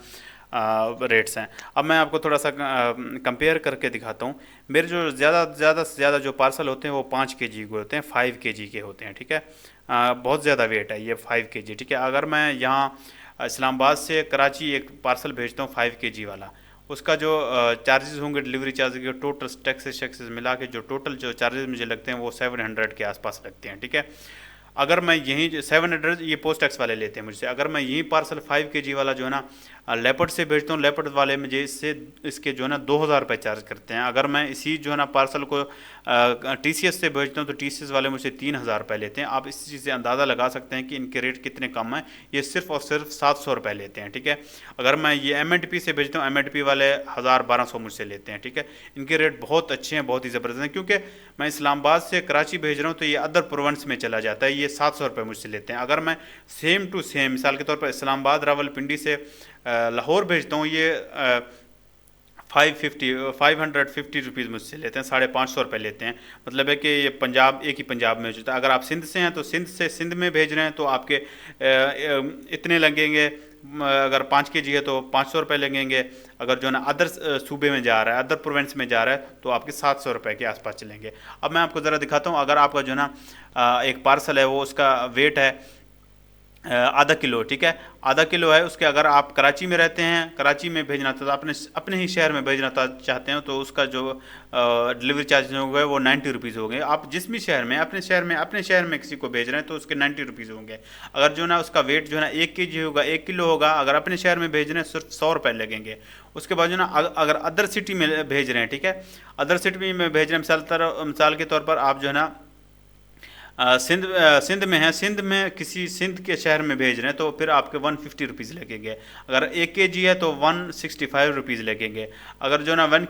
रेट्स हैं। अब मैं आपको थोड़ा सा कंपेयर करके दिखाता हूँ। मेरे जो ज़्यादा से ज़्यादा जो पार्सल होते हैं वो 5 kg के होते हैं, 5 kg के होते हैं, ठीक है। बहुत ज़्यादा वेट है ये 5 kg, ठीक है। अगर मैं यहाँ इस्लामाबाद से कराची एक पार्सल भेजता हूँ 5 kg वाला, उसका जो चार्जेस होंगे, डिलीवरी चार्जेस के टोटल टैक्सेस मिला के जो टोटल जो चार्जेस मुझे लगते हैं वो 700 के आसपास लगते हैं, ठीक है। अगर मैं यहीं 700 ये पोस्ट टैक्स वाले लेते हैं मुझसे, अगर मैं यहीं पार्सल 5 kg वाला जो है ना लेपर्ड से भेजता हूँ, लेपर्ड वाले मुझे इसके जो है ना 2000 रुपये चार्ज करते हैं। अगर मैं इसी जो है ना पार्सल को TCS से भेजता हूँ तो TCS वाले मुझसे 3000 रुपये लेते हैं। आप इस चीज़ से अंदाज़ा लगा सकते हैं कि इनके रेट कितने कम हैं। ये सिर्फ और सिर्फ 700 रुपये लेते हैं, ठीक है। अगर मैं ये M&P से भेजता हूँ, M&P वाले 1000-1200 मुझसे लेते हैं, ठीक है। इनके रेट बहुत अच्छे हैं, बहुत ही ज़बरदस्त हैं, क्योंकि मैं इस्लामाबाद से कराची भेज रहा हूँ तो ये अदर प्रोविंस में चला जाता है, ये 700 रुपये मुझसे लेते हैं। अगर मैं सेम टू सेम मिसाल के तौर पर इस्लामाबाद रावलपिंडी से लाहौर भेजता हूँ, ये 550 रुपीज़ मुझसे लेते हैं, 550 रुपये लेते हैं। मतलब है कि ये पंजाब, एक ही पंजाब में होता है। अगर आप सिंध से हैं तो सिंध में भेज रहे हैं तो आपके इतने लगेंगे। अगर 5 kg है तो 500 रुपये लगेंगे। अगर जो है ना अदर सूबे में जा रहा है, अदर प्रोविंस में जा रहा है तो आपके 700 रुपये के आसपास चलेंगे। अब मैं आपको ज़रा दिखाता हूँ। अगर आपका जो है ना एक पार्सल है, वो उसका वेट है आधा किलो, ठीक है, आधा किलो है उसके। अगर आप कराची में रहते हैं, कराची में भेजना तो अपने ही शहर में भेजना चाहते हैं तो उसका जो डिलीवरी चार्ज होंगे वो 90 रुपीज़ होंगे। आप जिस भी शहर में, अपने शहर में किसी को भेज रहे हैं तो उसके 90 रुपीज़ होंगे। अगर जो ना उसका वेट जो है ना 1 kg होगा, 1 किलो होगा, अगर अपने शहर में भेज रहे हैं सिर्फ 100 रुपये लगेंगे। उसके बाद जो ना अगर अदर सिटी में भेज रहे हैं, ठीक है, अदर सिटी में भेज रहे हैं, मिसाल के तौर पर आप जो है ना सिंध में है, सिंध के शहर में भेज रहे हैं तो फिर आपके 150 रुपीज़ लगेंगे। अगर 1 kg है तो 165 रुपीज़ लगेंगे। अगर जो ना 1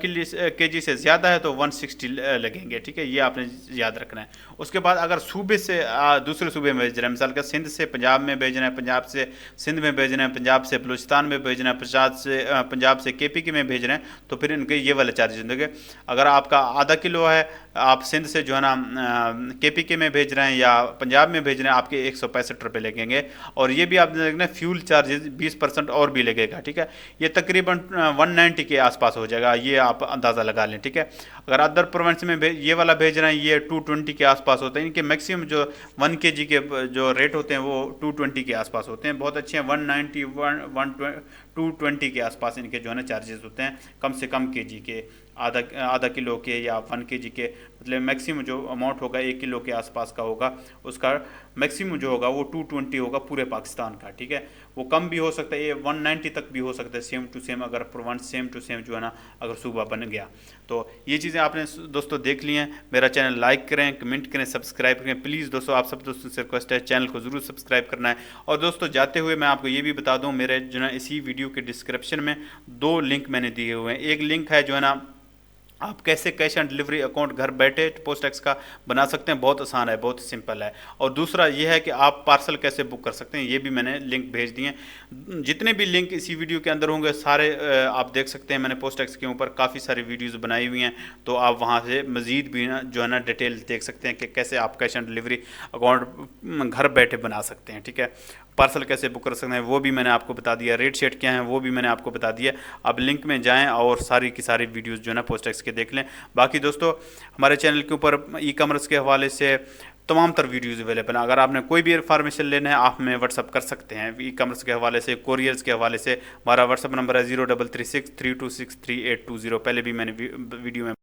kg से ज़्यादा है तो 160 लगेंगे, ठीक है। ये आपने याद रखना है। उसके बाद अगर सूबे से दूसरे सूबे में भेज रहे हैं, मिसाल का सिंध से पंजाब में भेज रहे हैं, पंजाब से सिंध में भेज रहे हैं, पंजाब से बलूचिस्तान में भेज रहे हैं, पंजाब से KPK में भेज रहे हैं, तो फिर इनके ये वाले चार्जेस होंगे। अगर आपका आधा किलो है, आप सिंध से जो है ना KPK में भेज रहे हैं या पंजाब में भेज रहे हैं, आपके 165 रुपये लगेंगे। और ये भी आप देखना फ्यूल चार्जेस 20% और भी लगेगा, ठीक है। ये तकरीबन 190 के आसपास हो जाएगा, ये आप अंदाज़ा लगा लें, ठीक है। अगर अदर प्रोविंस में ये वाला भेज रहे हैं, ये 220 के आसपास होते हैं। इनके मैक्सिमम जो 1 kg के जो रेट होते हैं वो 220 के आसपास होते हैं, बहुत अच्छे हैं। 190 220 के आसपास इनके जो है ना चार्जेस होते हैं, कम से कम kg के, आधा किलो के या 1 kg के। मतलब मैक्सिमम जो अमाउंट होगा 1 किलो के आसपास का होगा, उसका मैक्सिमम जो होगा वो 220 होगा पूरे पाकिस्तान का, ठीक है। वो कम भी हो सकता है, ये 190 तक भी हो सकता है, सेम टू सेम, अगर प्रोविंस सेम टू सेम जो है ना अगर सूबा बन गया तो। ये चीज़ें आपने दोस्तों देख ली हैं। मेरा चैनल लाइक करें, कमेंट करें, सब्सक्राइब करें प्लीज़ दोस्तों। आप सब दोस्तों से रिक्वेस्ट है, चैनल को ज़रूर सब्सक्राइब करना है। और दोस्तों जाते हुए मैं आपको ये भी बता दूँ, मेरे जो है इसी वीडियो के डिस्क्रिप्शन में 2 लिंक मैंने दिए हुए हैं। एक लिंक है जो है ना आप कैसे कैश ऑन डिलीवरी अकाउंट घर बैठे पोस्ट टैक्स का बना सकते हैं, बहुत आसान है, बहुत सिंपल है। और दूसरा ये है कि आप पार्सल कैसे बुक कर सकते हैं, ये भी मैंने लिंक भेज दिए हैं। जितने भी लिंक इसी वीडियो के अंदर होंगे सारे आप देख सकते हैं। मैंने पोस्ट टैक्स के ऊपर काफ़ी सारी वीडियोस बनाई हुई हैं, तो आप वहाँ से मज़ीद भी जो है ना डिटेल देख सकते हैं कि कैसे आप कैश ऑन डिलीवरी अकाउंट घर बैठे बना सकते हैं, ठीक है। पार्सल कैसे बुक कर सकते हैं वो भी मैंने आपको बता दिया, रेट शेट क्या है वो भी मैंने आपको बता दिया। आप लिंक में जाएं और सारी की सारी वीडियोस जो है ना पोस्ट टैक्स के देख लें। बाकी दोस्तों हमारे चैनल के ऊपर ई-कॉमर्स के हवाले से तमाम तर वीडियोज़ अवेलेबल हैं। अगर आपने कोई भी इन्फॉर्मेशन लेना है आप हमें व्हाट्सअप कर सकते हैं। ई-कॉमर्स के हवाले से, कोरियर्स के हवाले से हमारा व्हाट्सअप नंबर है 0336 326 3820। पहले भी मैंने वीडियो में